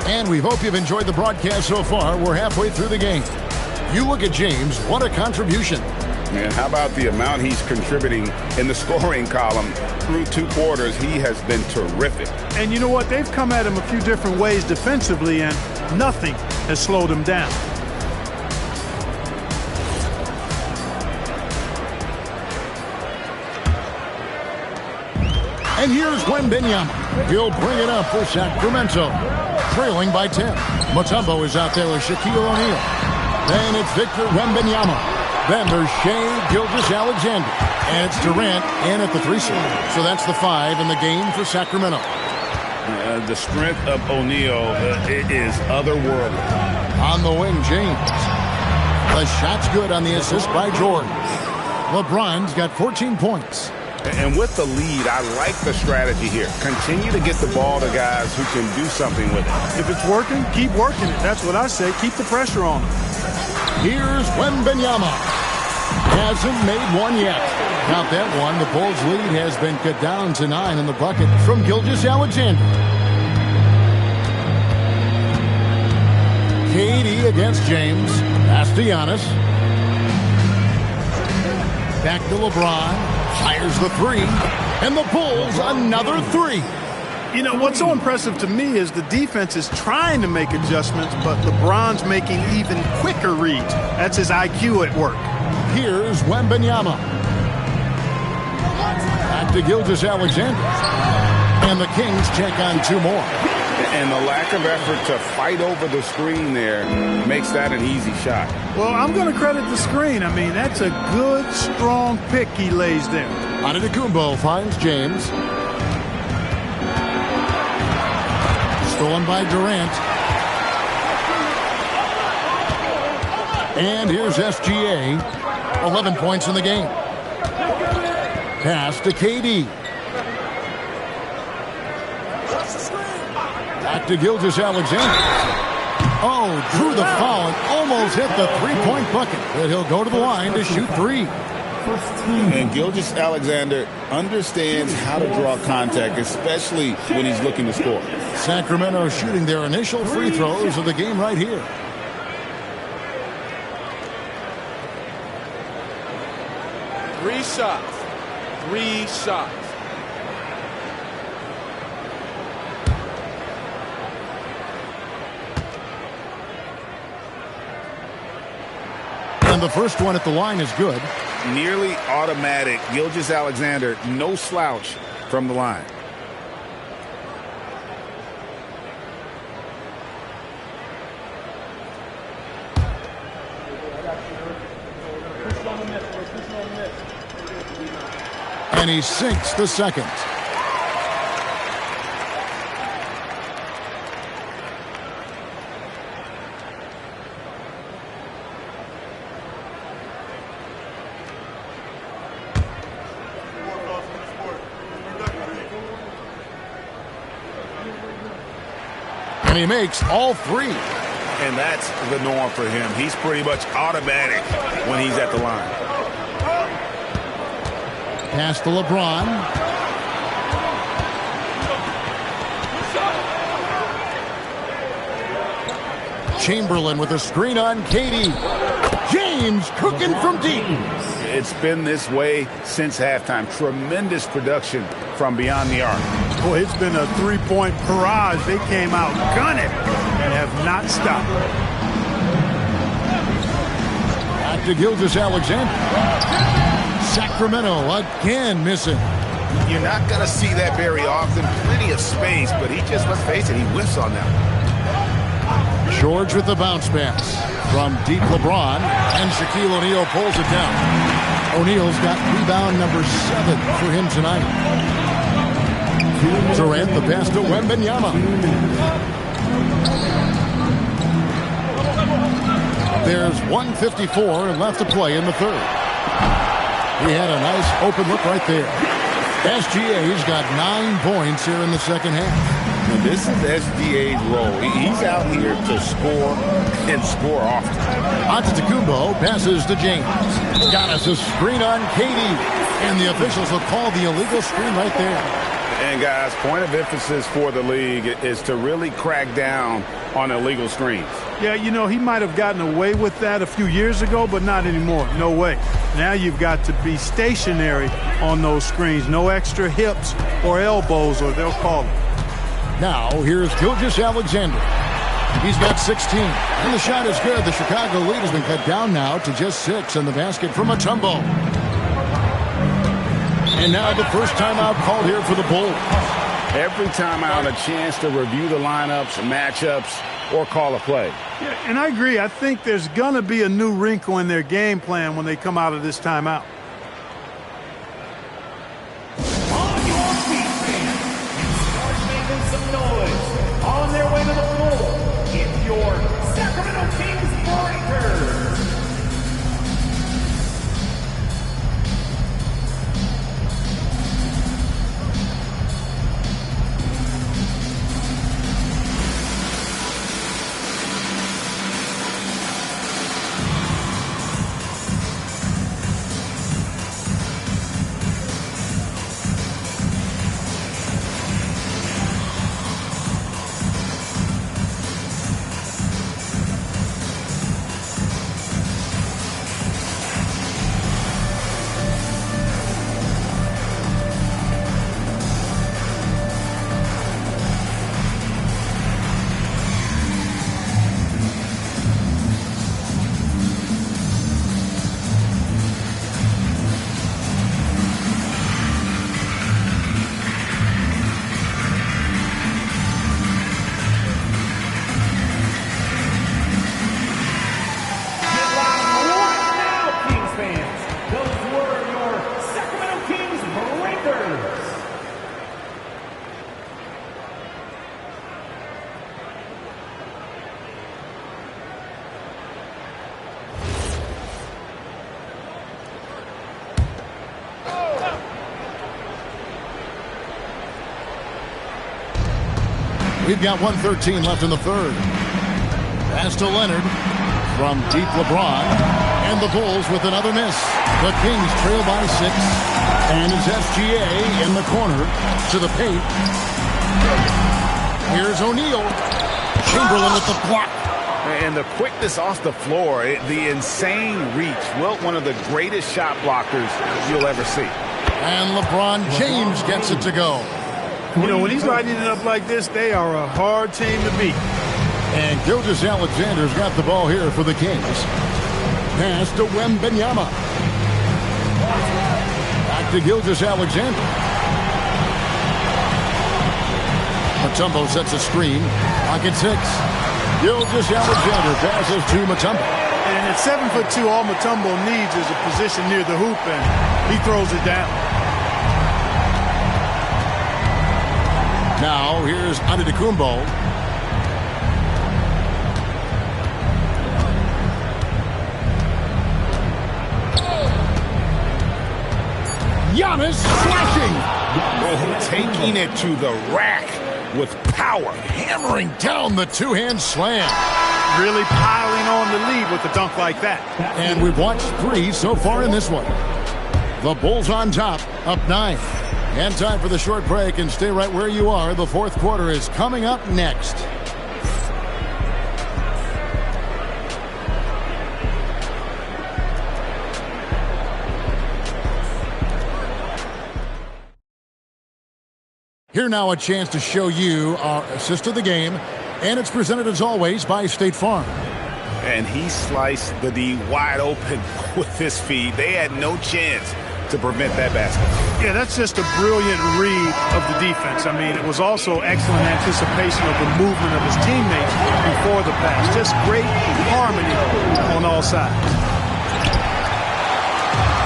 And we hope you've enjoyed the broadcast so far. We're halfway through the game. You look at James, what a contribution. And how about the amount he's contributing in the scoring column through 2 quarters? He has been terrific. And you know what? They've come at him a few different ways defensively, and nothing has slowed him down. And here's Wembanyama. He'll bring it up for Sacramento. Trailing by 10. Mutombo is out there with Shaquille O'Neal. Then it's Victor Wembanyama. Then there's Shai Gilgeous-Alexander. And it's Durant in at the 3 slot. So that's the 5 in the game for Sacramento. The strength of O'Neal it is otherworldly. On the wing, James. The shot's good on the assist by Jordan. LeBron's got 14 points. And with the lead, I like the strategy here. Continue to get the ball to guys who can do something with it. If it's working, keep working it. That's what I say. Keep the pressure on him. Here's Wembanyama. Hasn't made one yet. Not that one. The Bulls' lead has been cut down to 9 in the bucket from Gilgeous-Alexander. KD against James. Pass to Giannis. Back to LeBron. Fires the 3. And the Bulls another 3. You know, what's so impressive to me is the defense is trying to make adjustments, but LeBron's making even quicker reads. That's his IQ at work. Here's Wembanyama. Back to Gilgeous-Alexander. And the Kings check on 2 more. And the lack of effort to fight over the screen there makes that an easy shot. Well, I'm going to credit the screen. I mean, that's a good, strong pick he lays there. Antetokounmpo finds James. Stolen by Durant. And here's SGA. 11 points in the game. Pass to KD. Back to Gilgeous-Alexander. Oh, drew the foul and almost hit the 3-point bucket. But he'll go to the line to shoot 3. And Gilgeous-Alexander understands how to draw contact, especially when he's looking to score. Sacramento shooting their initial free throws of the game right here. Three shots. And the first one at the line is good. Nearly automatic. Gilgeous-Alexander, no slouch from the line. And he sinks the second. And he makes all three. And that's the norm for him. He's pretty much automatic when he's at the line. Pass to LeBron. Chamberlain with a screen on Katie. James cooking from deep. It's been this way since halftime. Tremendous production from beyond the arc. Boy, it's been a three-point barrage. They came out gunning and have not stopped. Back to Gilgeous-Alexander. Sacramento again missing. You're not going to see that very often. Plenty of space, but he just, let's face it, he whiffs on that one. George with the bounce pass from deep LeBron, and Shaquille O'Neal pulls it down. O'Neal's got rebound number 7 for him tonight. Durant the pass to Wembanyama. There's 1:54 left to play in the third. He had a nice open look right there. SGA's got 9 points here in the second half. And this is SGA's role. He's out here to score and score often. Antetokounmpo passes to James. Got us a screen on Katie. And the officials will call the illegal screen right there. And guys, point of emphasis for the league is to really crack down on illegal screens. Yeah, you know, he might have gotten away with that a few years ago, but not anymore. No way. Now you've got to be stationary on those screens. No extra hips or elbows, or they'll call it. Now, here's Gilgeous-Alexander. He's got 16. And the shot is good. The Chicago lead has been cut down now to just 6 in the basket from Mutombo. And now the first timeout called here for the Bulls. Every timeout, a chance to review the lineups, matchups, or call a play. Yeah, and I agree. I think there's going to be a new wrinkle in their game plan when they come out of this timeout. On your feet, fans. Start making some noise. On their way to the floor, it's your Sacramento Kings Breakers. We've got 1:13 left in the third. Pass to Leonard from deep LeBron. And the Bulls with another miss. The Kings trail by 6. And it's SGA in the corner to the paint. Here's O'Neal. Chamberlain with the block. And the quickness off the floor, the insane reach. Wilt, one of the greatest shot blockers you'll ever see. And LeBron James gets it to go. You know, when he's lighting it up like this, they are a hard team to beat. And Gilgeous-Alexander's got the ball here for the Kings. Pass to Wembanyama. Back to Gilgeous-Alexander. Mutombo sets a screen. Pocket 6. Gilgeous-Alexander passes to Mutombo. And at 7'2", all Mutombo needs is a position near the hoop, and he throws it down. Now here's Antetokounmpo. Giannis slashing. Oh, taking it to the rack with power. Hammering down the two-hand slam. Really piling on the lead with a dunk like that. And we've watched 3 so far in this one. The Bulls on top, up 9. And time for the short break, and stay right where you are. The fourth quarter is coming up next. Here now a chance to show you our assist of the game, and it's presented as always by State Farm. And he sliced the D wide open with his feed. They had no chance to prevent that basket. Yeah, that's just a brilliant read of the defense. I mean, it was also excellent anticipation of the movement of his teammates before the pass. Just great harmony on all sides.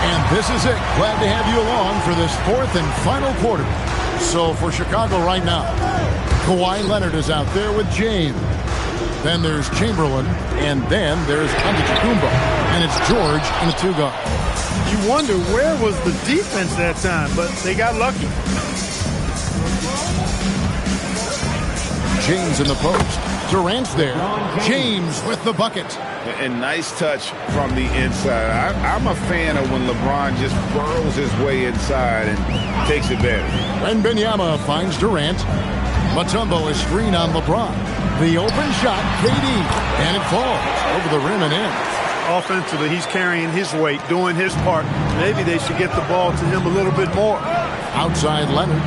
And this is it. Glad to have you along for this fourth and final quarter. So for Chicago right now, Kawhi Leonard is out there with James. Then there's Chamberlain, and then there's Antetokounmpo. And it's George in a 2-guard. You wonder where was the defense that time, but they got lucky. James in the post. Durant's there. James with the bucket. And nice touch from the inside. I'm a fan of when LeBron just burrows his way inside and takes advantage. Wembanyama finds Durant. Mutombo is screen on LeBron. The open shot, KD, and it falls over the rim and in. Offensively, he's carrying his weight, doing his part. Maybe they should get the ball to him a little bit more. Outside Leonard.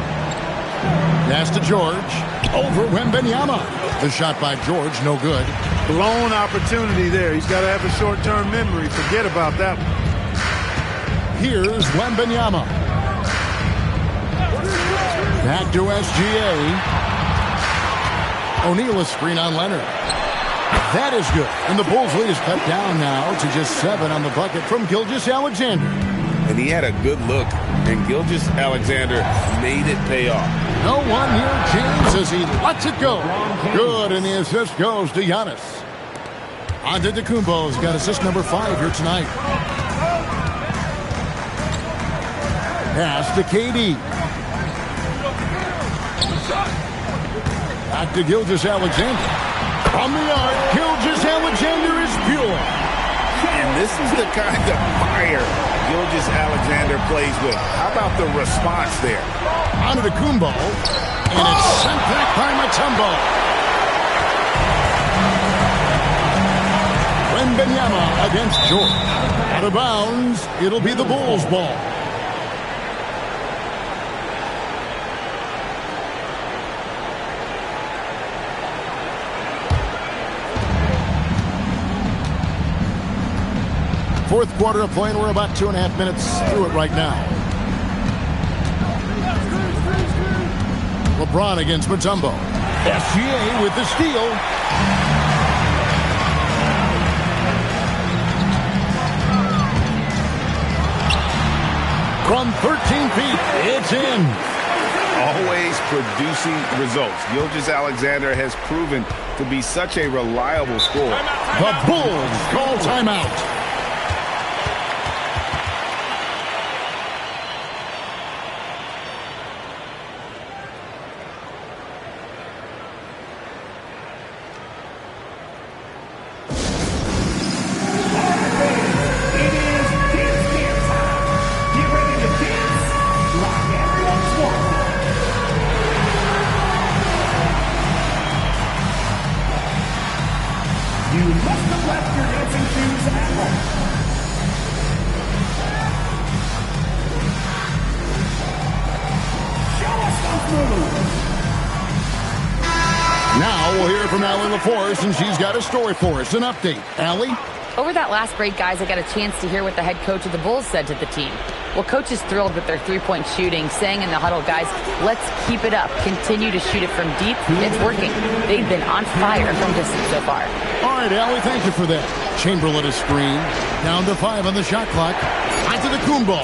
Pass to George. Over Wembanyama. The shot by George, no good. Blown opportunity there. He's got to have a short-term memory. Forget about that one. Here's Wembanyama. Back to SGA. O'Neal a screen on Leonard. That is good. And the Bulls lead is cut down now to just 7 on the bucket from Gilgeous-Alexander. And he had a good look, and Gilgeous-Alexander made it pay off. No one near James as he lets it go. Good, and the assist goes to Giannis. Antetokounmpo's got assist number 5 here tonight. Pass to KD. Back to Gilgeous-Alexander. From the arc, Gilgeous-Alexander is pure. And this is the kind of fire Gilgeous-Alexander plays with. How about the response there? Antetokounmpo, and it's sent back by Mutombo. Wembanyama against George. Out of bounds, it'll be the Bulls' ball. Fourth quarter of play, and we're about 2.5 minutes through it right now. LeBron against Mutombo. SGA with the steal. From 13 feet, it's in. Always producing results. Gilgeous-Alexander has proven to be such a reliable scorer. The Bulls call timeout. Now we'll hear from Allie LaForce, and she's got a story for us. An update. Allie? Over that last break, guys, I got a chance to hear what the head coach of the Bulls said to the team. Well, coach is thrilled with their three-point shooting, saying in the huddle, guys, let's keep it up. Continue to shoot it from deep. It's working. They've been on fire from distance so far. All right, Allie, thank you for that. Chamberlain is screen. Down to 5 on the shot clock. Onto the Kumbo.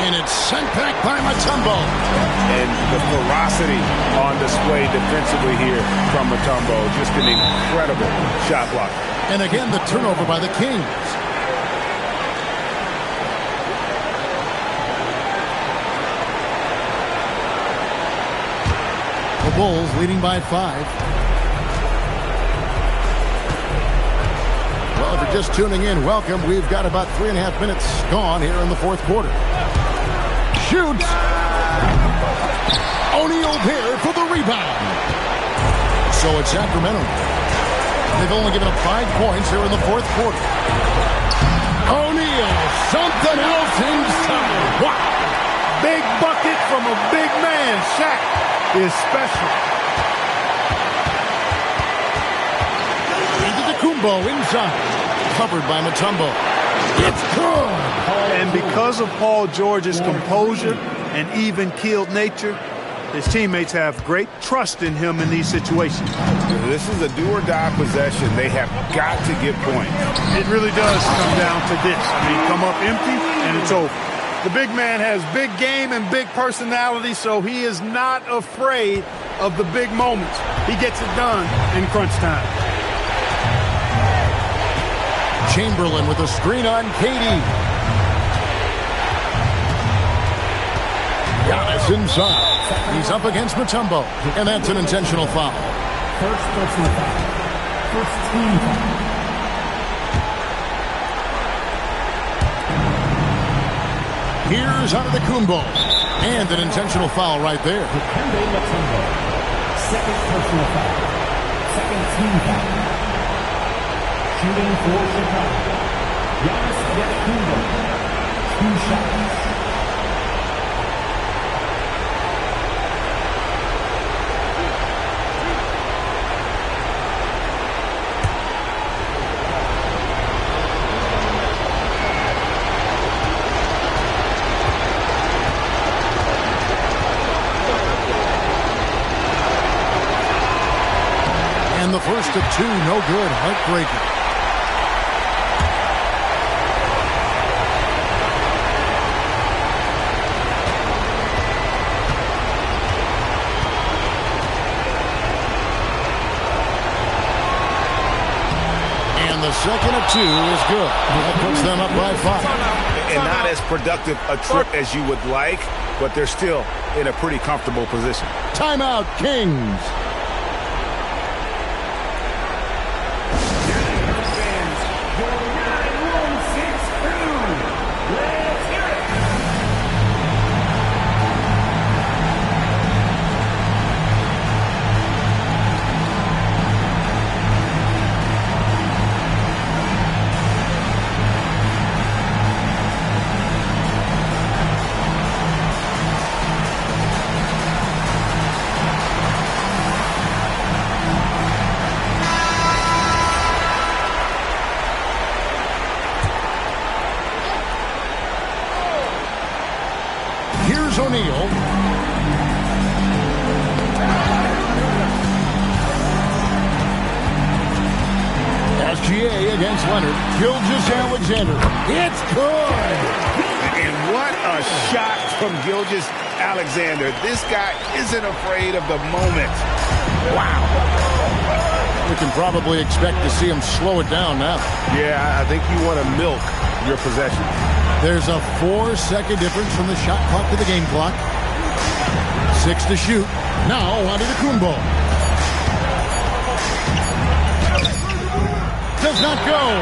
And it's sent back by Mutombo. And the ferocity on display defensively here from Mutombo. Just an incredible shot block. And again, the turnover by the Kings. The Bulls leading by 5. Well, if you're just tuning in, welcome. We've got about 3.5 minutes gone here in the fourth quarter. Shoots. O'Neal there for the rebound. So it's Sacramento. They've only given up 5 points here in the fourth quarter. O'Neal, something else inside. Wow. Big bucket from a big man. Shaq is special. Into the Kumbo inside. Covered by Mutombo. It's good. And because of Paul George's composure and even-keeled nature, his teammates have great trust in him in these situations. This is a do-or-die possession. They have got to get points. It really does come down to this. I mean, come up empty, and it's over. The big man has big game and big personality, so he is not afraid of the big moments. He gets it done in crunch time. Chamberlain with a screen on KD. Giannis inside. He's up against Mutombo, and that's an intentional foul. First personal foul. First team foul. Here's out of the Kumbo. And an intentional foul right there. Dikembe Mutombo. Second personal foul. Second team foul. Shooting for Chicago. Giannis Antetokounmpo. 2 shots. And the first of 2, no good. Heartbreaking. And the second of 2 is good. That puts them up by 5. And not as productive a trip as you would like, but they're still in a pretty comfortable position. Timeout, Kings. O'Neal. SGA against Leonard. Gilgeous-Alexander. It's good. And what a shot from Gilgeous-Alexander. This guy isn't afraid of the moment. Wow. We can probably expect to see him slow it down now. Yeah, I think you want to milk your possession. There's a 4-second difference from the shot clock to the game clock. 6 to shoot. Now onto the Kumbo. Does not go.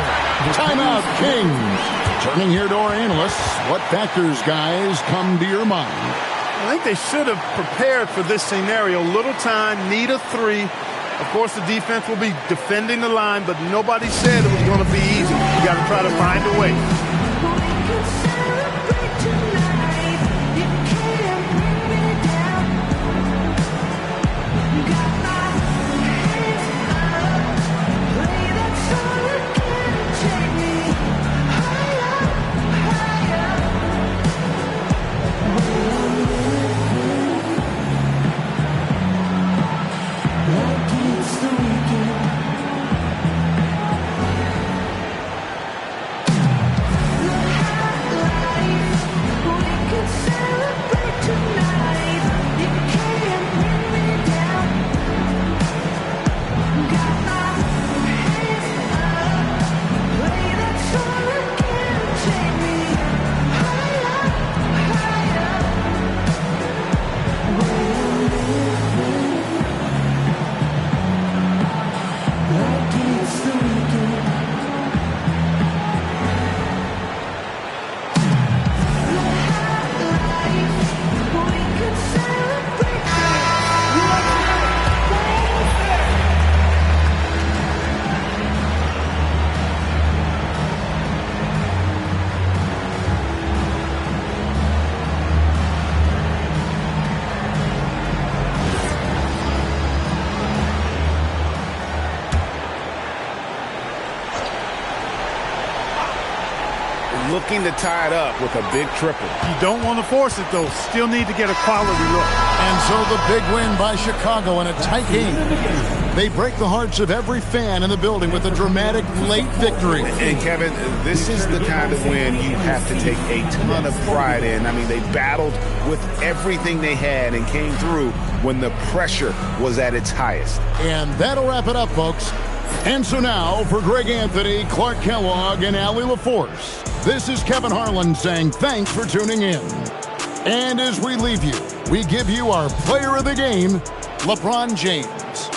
Timeout, Kings. Turning here to our analysts. What factors, guys, come to your mind? I think they should have prepared for this scenario. Little time, need a 3. Of course, the defense will be defending the line, but nobody said it was going to be easy. You got to try to find a way. looking to tie it up with a big triple. You don't want to force it, though. Still need to get a quality look. And so the big win by Chicago in a tight game. They break the hearts of every fan in the building with a dramatic late victory. And Kevin, this is the kind of win you have to take a ton of pride in. I mean, they battled with everything they had and came through when the pressure was at its highest. And that'll wrap it up, folks. And so now, for Greg Anthony, Clark Kellogg, and Allie LaForce, this is Kevin Harlan saying thanks for tuning in. And as we leave you, we give you our player of the game, LeBron James.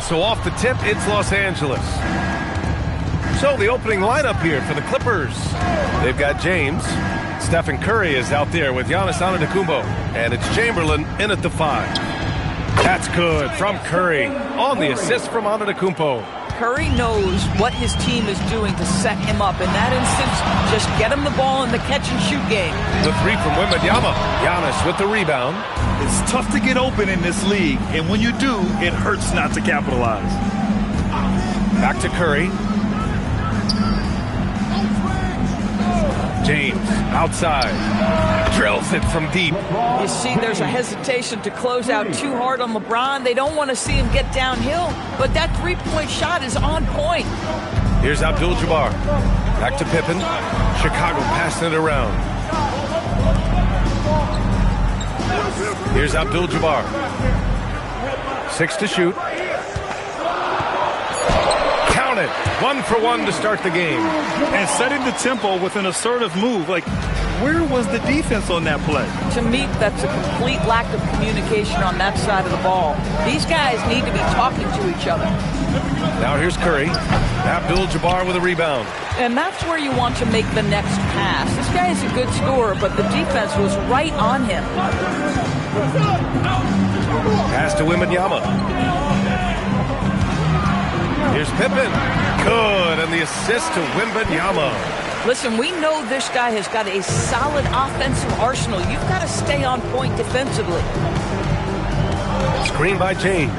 so off the tip, it's Los Angeles. So the opening lineup here for the Clippers. They've got James. Stephen Curry is out there with Giannis Antetokounmpo. And it's Chamberlain in at the 5. That's good from Curry on the assist from Antetokounmpo. Curry knows what his team is doing to set him up. In that instance, just get him the ball in the catch-and-shoot game. The 3 from Wembanyama. Giannis with the rebound. It's tough to get open in this league, and when you do, it hurts not to capitalize. Back to Curry. James outside. Drills it from deep. You see there's a hesitation to close out too hard on LeBron. They don't want to see him get downhill, but that three-point shot is on point. Here's Abdul-Jabbar. Back to Pippen. Chicago passing it around. Here's Abdul-Jabbar. 6 to shoot. Count it. 1 for 1 to start the game. And setting the tempo with an assertive move. Like, where was the defense on that play? To me, that's a complete lack of communication on that side of the ball. These guys need to be talking to each other. Now here's Curry. Abdul-Jabbar with a rebound. And that's where you want to make the next pass. This guy is a good scorer, but the defense was right on him. Pass to Wembanyama. Here's Pippen. Good, and the assist to Wembanyama. Listen, we know this guy has got a solid offensive arsenal. You've got to stay on point defensively. Screen by James.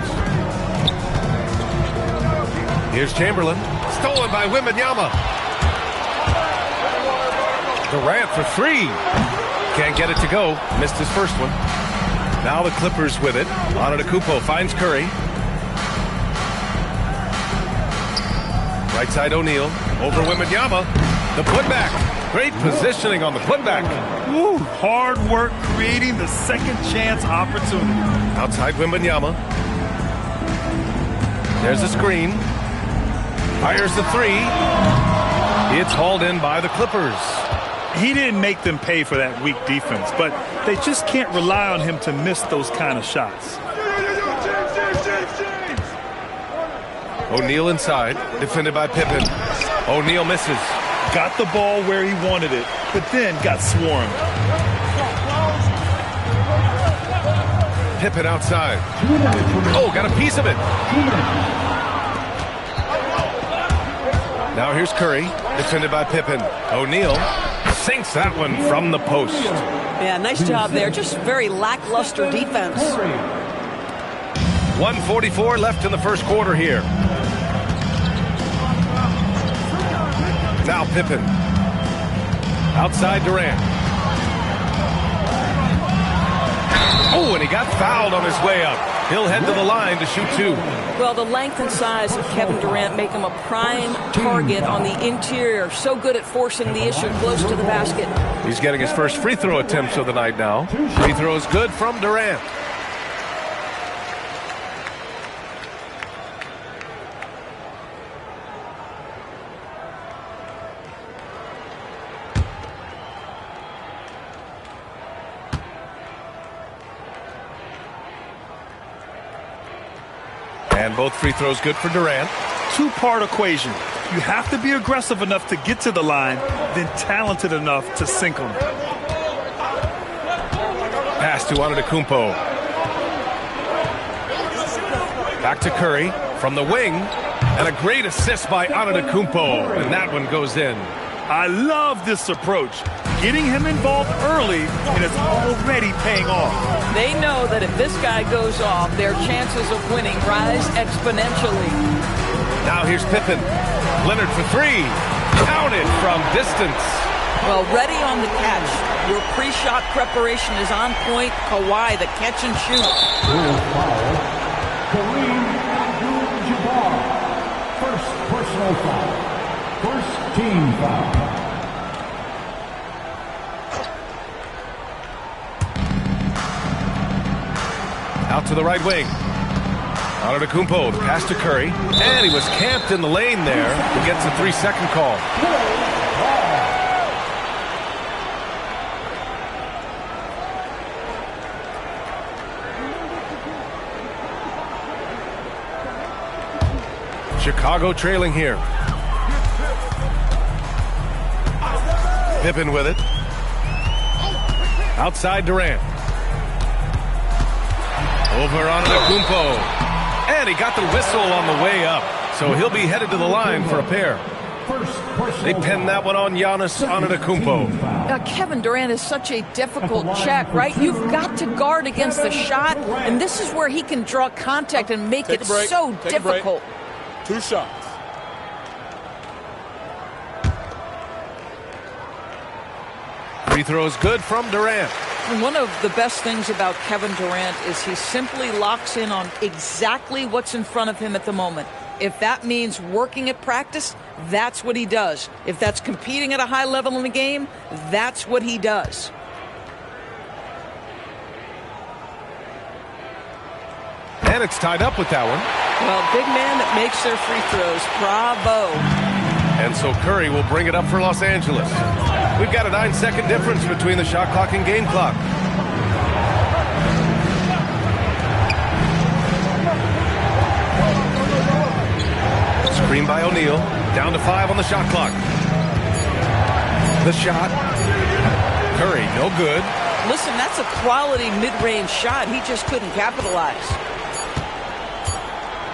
Here's Chamberlain. Stolen by Wembanyama. Durant for 3. Can't get it to go. Missed his first one. Now the Clippers with it. Antetokounmpo finds Curry. Right side O'Neal. Over Wembanyama. The putback. Great positioning on the putback. Woo, hard work creating the second chance opportunity. Outside Wembanyama. There's a screen. Fires the 3. It's hauled in by the Clippers. He didn't make them pay for that weak defense, but they just can't rely on him to miss those kind of shots. O'Neal inside, defended by Pippen. O'Neal misses. Got the ball where he wanted it, but then got swarmed. Pippen outside. Oh, got a piece of it. Now here's Curry, defended by Pippen. O'Neal sinks that one from the post. Yeah, nice job there. Just very lackluster defense. 1:44 left in the first quarter here. Now Pippen. Outside Durant. Oh, and he got fouled on his way up. He'll head to the line to shoot 2. Well, the length and size of Kevin Durant make him a prime target on the interior. So good at forcing the issue close to the basket. He's getting his first free throw attempts of the night now. Free throw is good from Durant. And both free throws good for Durant. Two-part equation. You have to be aggressive enough to get to the line, then talented enough to sink them. Pass to Antetokounmpo. Back to Curry from the wing. And a great assist by Antetokounmpo. And that one goes in. I love this approach. Getting him involved early, and it's already paying off. They know that if this guy goes off, their chances of winning rise exponentially. Now here's Pippen. Leonard for 3. Counted from distance. Well, ready on the catch. Your pre-shot preparation is on point. Kawhi, the catch and shoot. Kareem Abdul-Jabbar. First personal foul. First team foul. Out to the right wing. Antetokounmpo, the pass to Curry. And he was camped in the lane there. He gets a 3-second call. Chicago trailing here. Pippen with it. Outside Durant. Over on Antetokounmpo. And he got the whistle on the way up. So he'll be headed to the line for a pair. They pinned that one on Giannis Antetokounmpo. Kevin Durant is such a difficult check, right? You've got to guard against the shot, and this is where he can draw contact and make it so difficult. 2 shots. Free throws good from Durant. And one of the best things about Kevin Durant is he simply locks in on exactly what's in front of him at the moment. If that means working at practice, that's what he does. If that's competing at a high level in the game, that's what he does. And it's tied up with that one. Well, big man that makes their free throws. Bravo. And so Curry will bring it up for Los Angeles. We've got a 9-second difference between the shot clock and game clock. Screen by O'Neal. Down to 5 on the shot clock. The shot. Curry, no good. Listen, that's a quality mid-range shot. He just couldn't capitalize.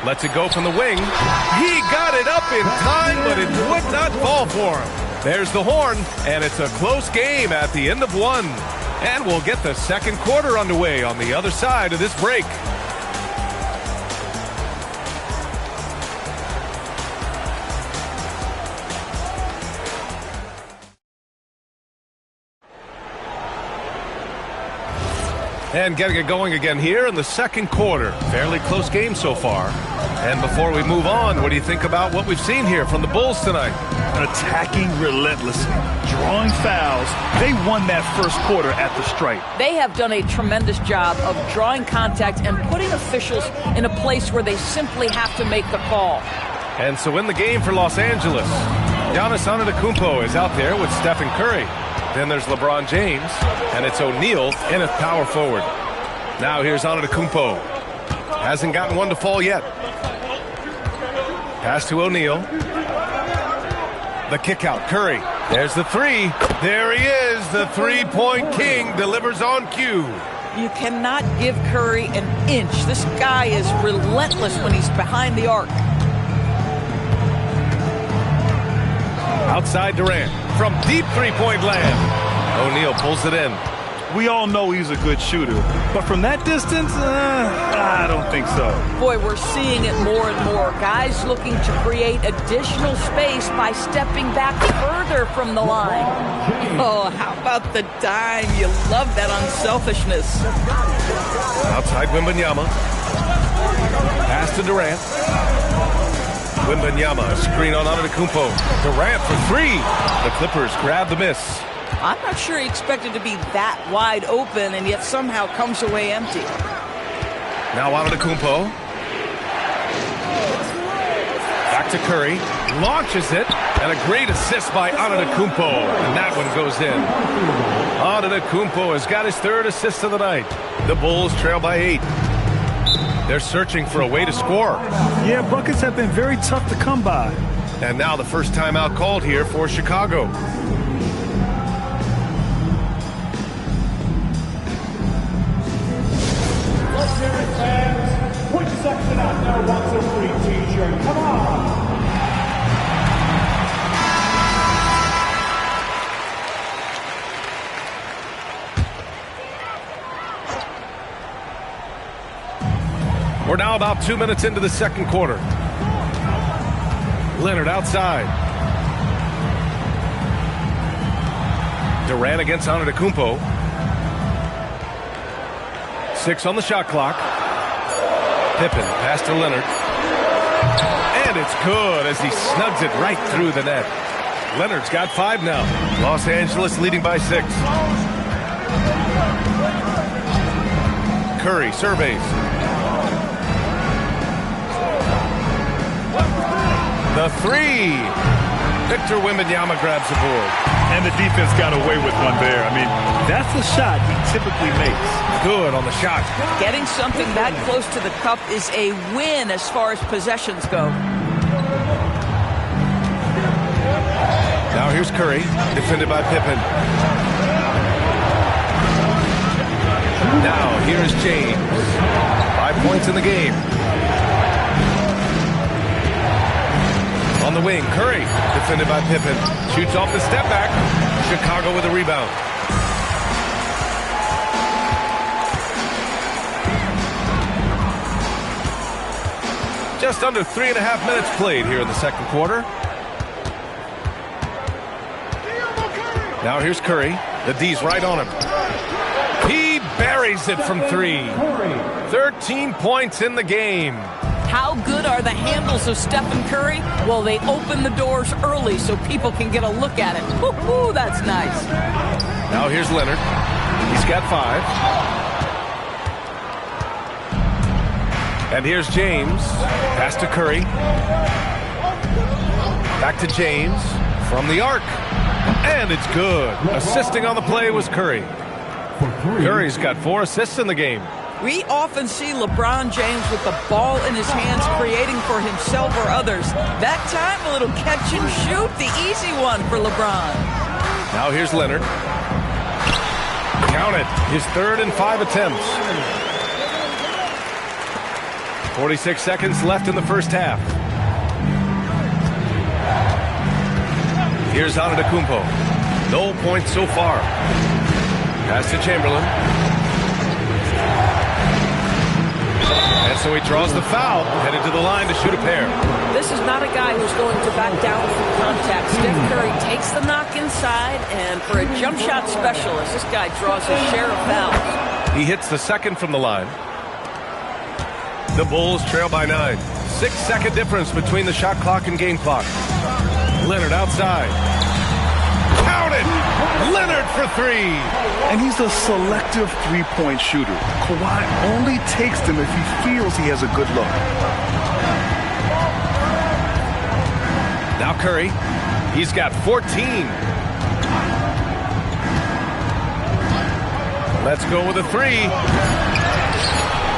Lets it go from the wing. He got it up in time, but it would not fall for him. There's the horn, and it's a close game at the end of 1. And we'll get the second quarter underway on the other side of this break. And getting it going again here in the second quarter. Fairly close game so far. And before we move on, what do you think about what we've seen here from the Bulls tonight? Attacking relentlessly, drawing fouls. They won that first quarter at the stripe. They have done a tremendous job of drawing contact and putting officials in a place where they simply have to make the call. And so in the game for Los Angeles, Giannis Antetokounmpo is out there with Stephen Curry. Then there's LeBron James, and it's O'Neal in at power forward. Now here's Antetokounmpo. Hasn't gotten one to fall yet. Pass to O'Neal. The kick out, Curry. There's the 3. There he is, the three-point king, delivers on cue. You cannot give Curry an inch. This guy is relentless when he's behind the arc. Outside Durant from deep three-point land. O'Neal pulls it in. We all know he's a good shooter, but from that distance, I don't think so. Boy, we're seeing it more and more. Guys looking to create additional space by stepping back further from the line. Oh, how about the dime? You love that unselfishness. Outside Wembanyama. Pass to Durant. Wembanyama, screen on Antetokounmpo. Durant for 3. The Clippers grab the miss. I'm not sure he expected to be that wide open and yet somehow comes away empty. Now Antetokounmpo. Back to Curry. Launches it. And a great assist by Antetokounmpo. And that one goes in. Antetokounmpo has got his 3rd assist of the night. The Bulls trail by 8. They're searching for a way to score. Yeah, buckets have been very tough to come by. And now the first timeout called here for Chicago. Which section out there wants a free t-shirt? Come on! We're now about 2 minutes into the second quarter. Leonard outside. Durant against Antetokounmpo. 6 on the shot clock. Pippen pass to Leonard. And it's good as he snugs it right through the net. Leonard's got 5 now. Los Angeles leading by 6. Curry surveys. The 3. Victor Wembanyama grabs the board. And the defense got away with one there. I mean, that's the shot he typically makes. Good on the shot. Getting something that close to the cup is a win as far as possessions go. Now here's Curry, defended by Pippen. Now here's James. 5 points in the game. On the wing, Curry, defended by Pippen. Shoots off the step back. Chicago with a rebound. Just under 3.5 minutes played here in the second quarter. Now here's Curry. The D's right on him. He buries it from 3. 13 points in the game. How good are the handles of Stephen Curry? Well, they open the doors early so people can get a look at it. Woo-hoo, that's nice. Now here's Leonard. He's got 5. And here's James. Pass to Curry. Back to James. From the arc. And it's good. Assisting on the play was Curry. Curry's got 4 assists in the game. We often see LeBron James with the ball in his hands creating for himself or others. That time, a little catch and shoot, the easy one for LeBron. Now here's Leonard. Count it. His 3rd and 5 attempts. 46 seconds left in the first half. Here's Antetokounmpo. No points so far. Pass to Chamberlain. And so he draws the foul, headed to the line to shoot a pair. This is not a guy who's going to back down from contact. Steph Curry takes the knock inside, and for a jump shot specialist, this guy draws his share of fouls. He hits the second from the line. The Bulls trail by 9. 6-second difference between the shot clock and game clock. Leonard outside. Counted! Leonard for 3. And he's a selective three-point shooter. Kawhi only takes them if he feels he has a good look. Now Curry. He's got 14. Let's go with a 3.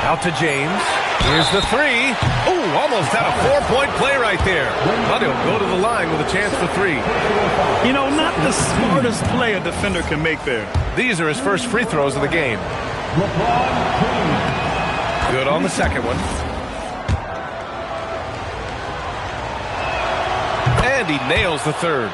Out to James. Here's the 3. Ooh, almost had a 4-point play right there. But he'll go to the line with a chance for 3. You know, not the smartest play a defender can make there. These are his first free throws of the game. Good on the second one. And he nails the 3rd.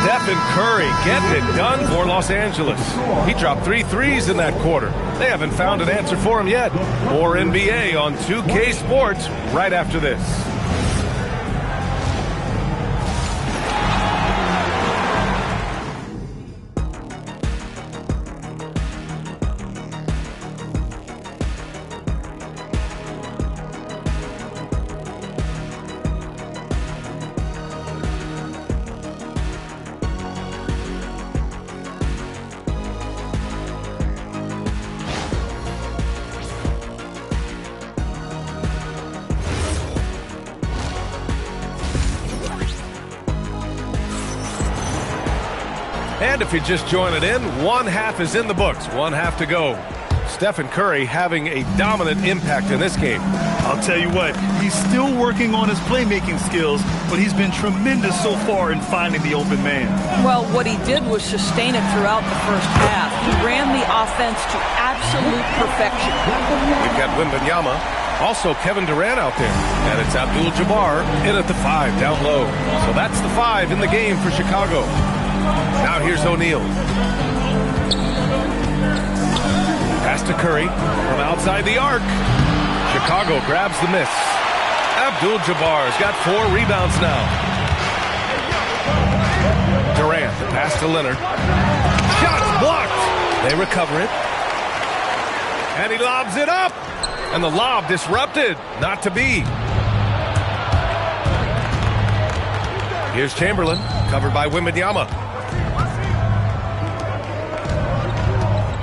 Stephen Curry getting it done for Los Angeles. He dropped 3 threes in that quarter. They haven't found an answer for him yet. More NBA on 2K Sports right after this. And if you just join it in, 1 half is in the books. 1 half to go. Stephen Curry having a dominant impact in this game. I'll tell you what, he's still working on his playmaking skills, but he's been tremendous so far in finding the open man. Well, what he did was sustain it throughout the first half. He ran the offense to absolute perfection. We've got Wembanyama. Also Kevin Durant out there. And it's Abdul-Jabbar in at the 5 down low. So that's the 5 in the game for Chicago. Now here's O'Neal. Pass to Curry from outside the arc. Chicago grabs the miss. Abdul-Jabbar's got 4 rebounds now. Durant, the pass to Leonard. Shots blocked. They recover it. And he lobs it up. And the lob disrupted. Not to be. Here's Chamberlain, covered by Wembanyama.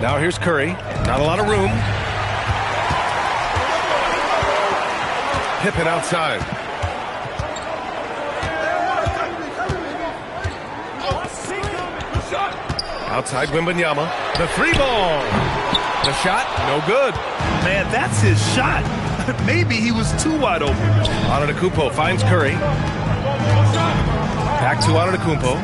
Now here's Curry. Not a lot of room. Pippen outside. Outside Wembanyama. The 3-ball. The shot, no good. Man, that's his shot. Maybe he was too wide open. Antetokounmpo finds Curry. Back to Antetokounmpo.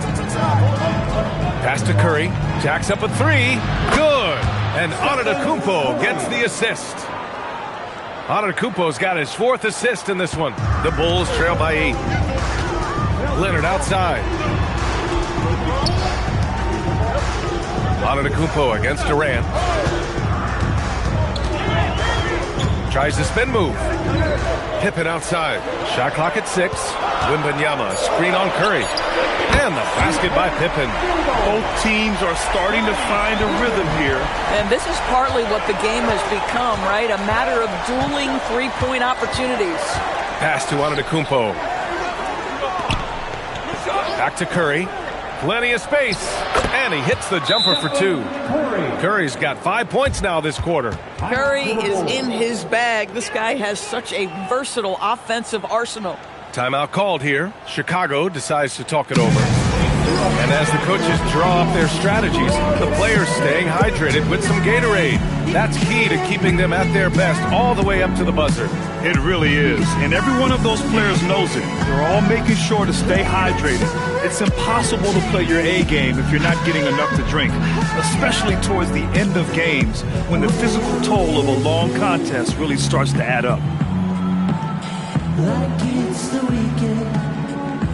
Pass to Curry. Jacks up a three. Good. And Antetokounmpo gets the assist. Antetokounmpo's got his 4th assist in this one. The Bulls trail by 8. Leonard outside. Antetokounmpo against Durant. Tries the spin move. Pippen outside. Shot clock at 6. Wembanyama, screen on Curry. And the basket by Pippen. Both teams are starting to find a rhythm here. And this is partly what the game has become, right? A matter of dueling three-point opportunities. Pass to Antetokounmpo. Back to Curry. Plenty of space. And he hits the jumper for 2. Curry's got 5 points now this quarter. Curry is in his bag. This guy has such a versatile offensive arsenal. Timeout called here. Chicago decides to talk it over. And as the coaches draw up their strategies, the players staying hydrated with some Gatorade. That's key to keeping them at their best all the way up to the buzzer. It really is. And every one of those players knows it. They're all making sure to stay hydrated. It's impossible to play your A game if you're not getting enough to drink, especially towards the end of games when the physical toll of a long contest really starts to add up. Like it's the weekend.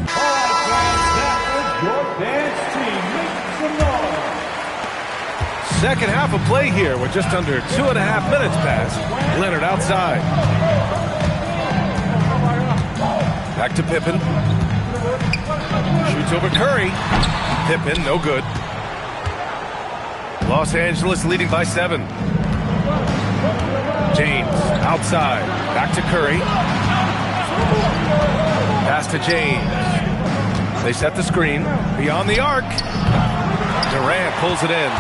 All right, fans, your dance team. Make some noise. Second half of play here with just under 2.5 minutes passed. Leonard outside. Back to Pippen. Shoots over Curry. Pippen, no good. Los Angeles leading by 7. James outside. Back to Curry. Pass to James. They set the screen. Beyond the arc. Durant pulls it in.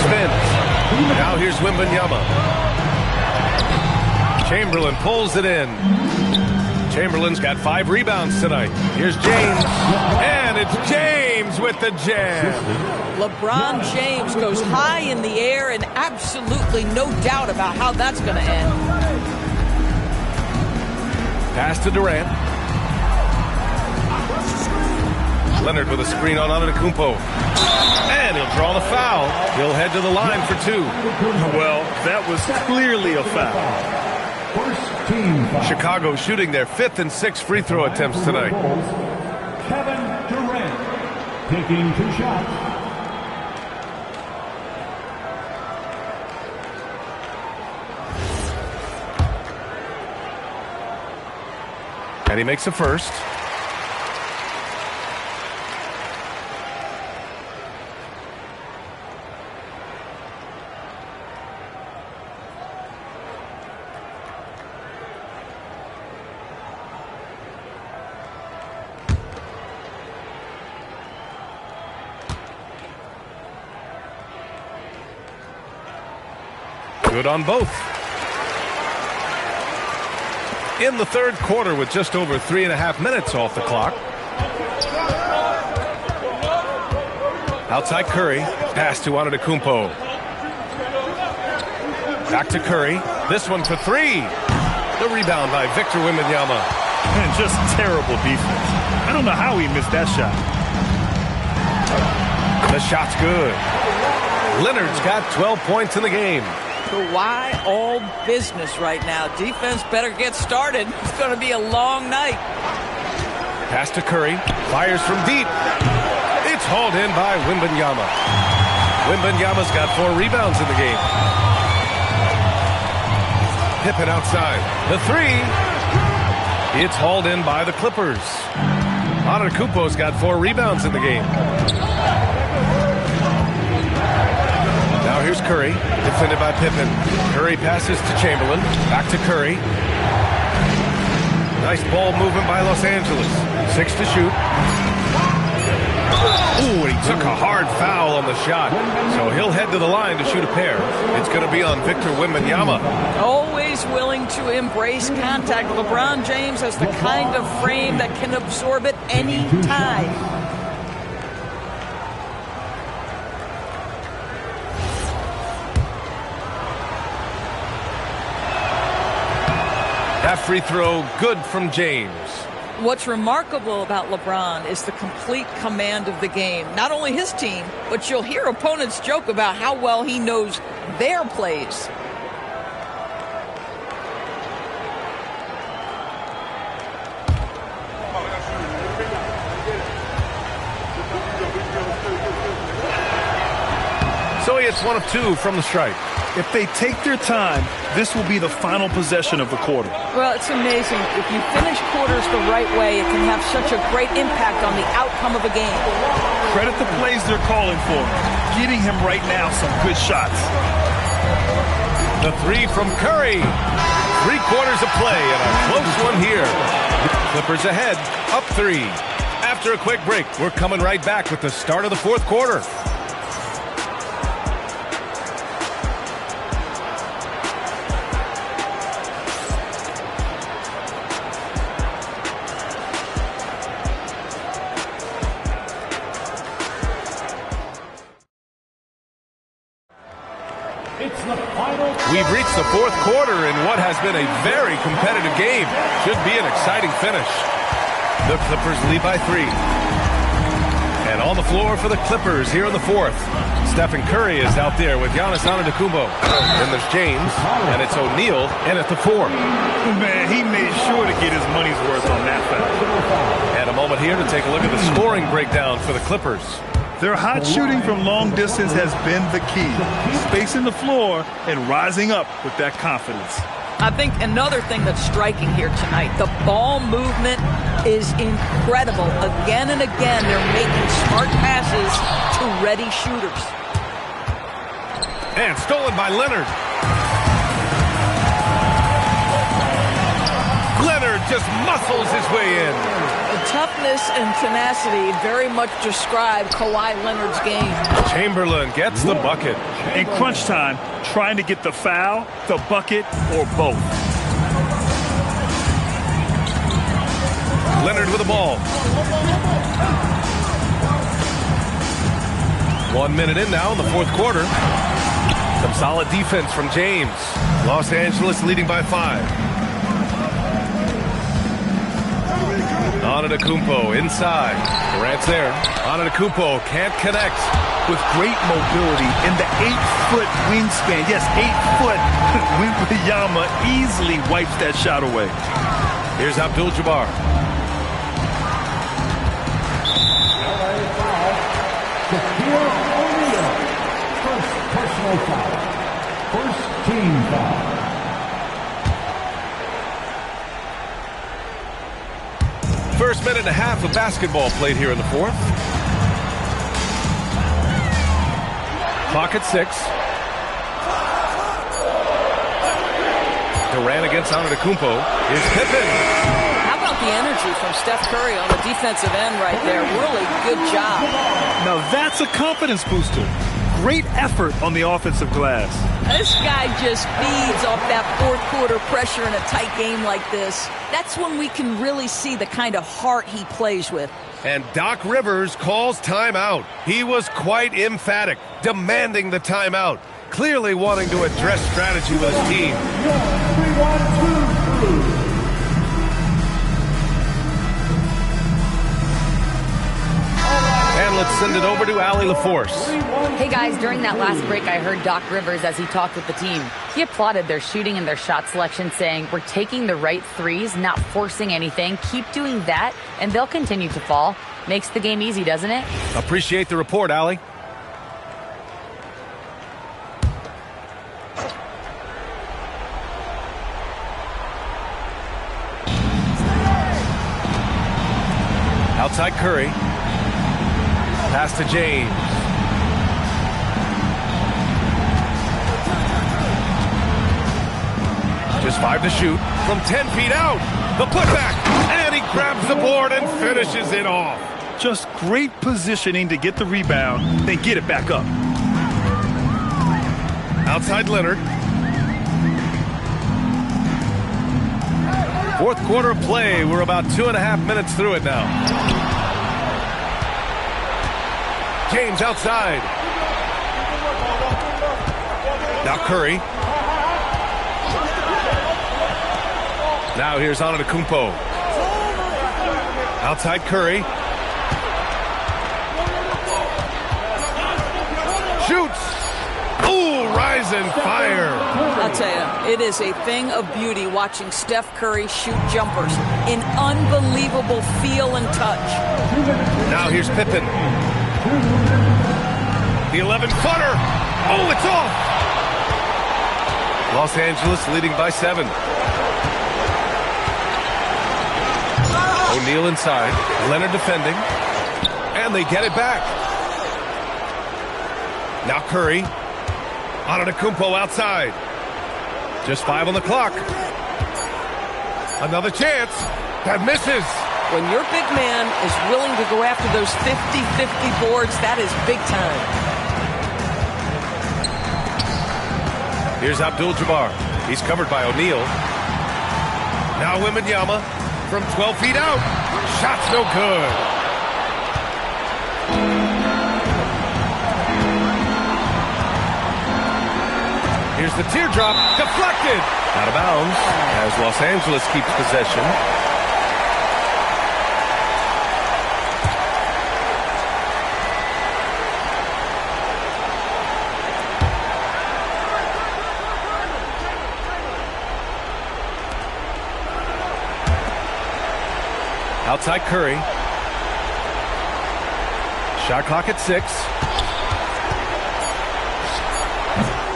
Spins. Now here's Wembanyama. Chamberlain pulls it in. Chamberlain's got 5 rebounds tonight. Here's James. And it's James with the jam. LeBron James goes high in the air and absolutely no doubt about how that's going to end. Pass to Durant. Leonard with a screen on Antetokounmpo. And he'll draw the foul. He'll head to the line for 2. Well, that was clearly a foul. Chicago shooting their 5th and 6th free throw attempts tonight. Kevin Durant taking 2 shots. And he makes a first. Good on both. In the third quarter with just over 3.5 minutes off the clock. Outside Curry. Pass to Antetokounmpo. Back to Curry. This one for 3. The rebound by Victor Wembanyama. And just terrible defense. I don't know how he missed that shot. The shot's good. Leonard's got 12 points in the game. Kawhi all business right now. Defense better get started. It's going to be a long night. Pass to Curry. Fires from deep. It's hauled in by Wembanyama. Wembanyama's got 4 rebounds in the game. Pippen outside. The 3. It's hauled in by the Clippers. Antetokounmpo's got 4 rebounds in the game. Now here's Curry, defended by Pippen. Curry passes to Chamberlain. Back to Curry. Nice ball movement by Los Angeles. 6 to shoot. Ooh, he took a hard foul on the shot. So he'll head to the line to shoot a pair. It's going to be on Victor Wembanyama. Always willing to embrace contact. LeBron James has the kind of frame that can absorb it any time. That free throw, good from James. What's remarkable about LeBron is the complete command of the game. Not only his team, but you'll hear opponents joke about how well he knows their plays. So he hits 1 of 2 from the stripe. If they take their time, this will be the final possession of the quarter. Well, it's amazing. If you finish quarters the right way, it can have such a great impact on the outcome of a game. Credit the plays they're calling for. Getting him right now some good shots. The 3 from Curry. 3 quarters of play and a close one here. Clippers ahead, up 3. After a quick break, we're coming right back with the start of the 4th quarter. We've reached the 4th quarter in what has been a very competitive game. Should be an exciting finish. The Clippers lead by 3. And on the floor for the Clippers here in the 4th. Stephen Curry is out there with Giannis Antetokounmpo. Then there's James, and it's O'Neal in at the 4. Man, he made sure to get his money's worth on that foul. And a moment here to take a look at the scoring breakdown for the Clippers. Their hot shooting from long distance has been the key. Spacing the floor and rising up with that confidence. I think another thing that's striking here tonight, the ball movement is incredible. Again and again, they're making smart passes to ready shooters. And stolen by Leonard. Leonard just muscles his way in. The toughness and tenacity very much describe Kawhi Leonard's game. Chamberlain gets the bucket. In crunch time, trying to get the foul, the bucket, or both. Leonard with the ball. 1 minute in now in the 4th quarter. Some solid defense from James. Los Angeles leading by 5. Antetokounmpo inside. Durant's there. Antetokounmpo can't connect. With great mobility in the 8-foot wingspan. Yes, 8-foot. Wembanyama easily wipes that shot away. Here's Abdul-Jabbar. First personal foul. First team foul. First minute and a half of basketball played here in the 4th. Clock at 6. Durant against Antetokounmpo. Here's Pippen. How about the energy from Steph Curry on the defensive end right there? Really good job. Now that's a confidence booster. Great effort on the offensive glass. This guy just feeds off that 4th quarter pressure in a tight game like this. That's when we can really see the kind of heart he plays with. And Doc Rivers calls timeout. He was quite emphatic, demanding the timeout, clearly wanting to address strategy with his team. And let's send it over to Allie LaForce. Hey guys, during that last break, I heard Doc Rivers as he talked with the team. He applauded their shooting and their shot selection, saying, "We're taking the right threes, not forcing anything. Keep doing that, and they'll continue to fall." Makes the game easy, doesn't it? Appreciate the report, Allie. Outside Curry. Pass to James. Just 5 to shoot. From 10 feet out. The putback. And he grabs the board and finishes it off. Just great positioning to get the rebound, then get it back up. Outside Leonard. 4th quarter of play. We're about 2.5 minutes through it now. James outside. Now Curry. Now here's Antetokounmpo. Outside Curry. Shoots. Ooh, rise and fire. I'll tell you, it is a thing of beauty watching Steph Curry shoot jumpers. An unbelievable feel and touch. Now here's Pippen. The 11-footer. Oh, it's off. Los Angeles leading by 7. O'Neal inside. Leonard defending. And they get it back. Now Curry. Antetokounmpo outside. Just 5 on the clock. Another chance. That misses. When your big man is willing to go after those 50-50 boards, that is big time. Here's Abdul-Jabbar. He's covered by O'Neal. Now Wembanyama from 12 feet out. Shot's no good. Here's the teardrop. Deflected. Out of bounds as Los Angeles keeps possession. Outside Curry. Shot clock at 6.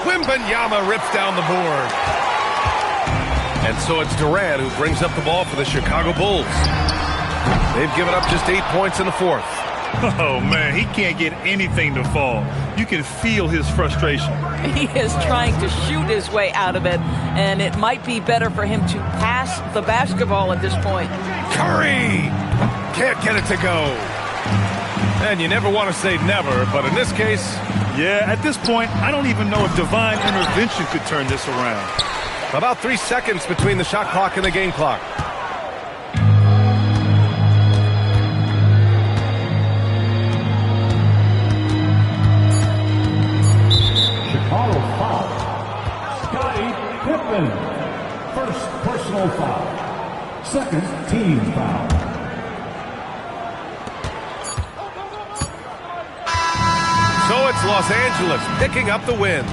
Wembanyama rips down the board. And so it's Durant who brings up the ball for the Chicago Bulls. They've given up just 8 points in the 4th. Oh, man, he can't get anything to fall. You can feel his frustration. He is trying to shoot his way out of it, and it might be better for him to pass the basketball at this point. Curry can't get it to go. And you never want to say never, but in this case... Yeah, at this point, I don't even know if divine intervention could turn this around. About 3 seconds between the shot clock and the game clock. Chicago foul. Scottie Pippen. First personal foul. Second team foul. So it's Los Angeles picking up the win.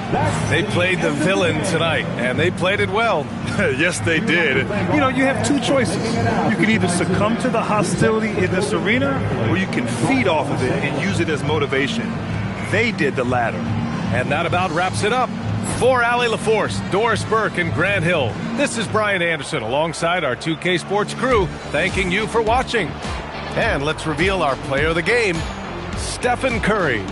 They played the villain tonight, and they played it well. Yes, they did. You know, you have 2 choices. You can either succumb to the hostility in this arena, or you can feed off of it and use it as motivation. They did the latter. And that about wraps it up. For Allie LaForce, Doris Burke, and Grant Hill, this is Brian Anderson alongside our 2K Sports crew, thanking you for watching. And let's reveal our player of the game, Stephen Curry.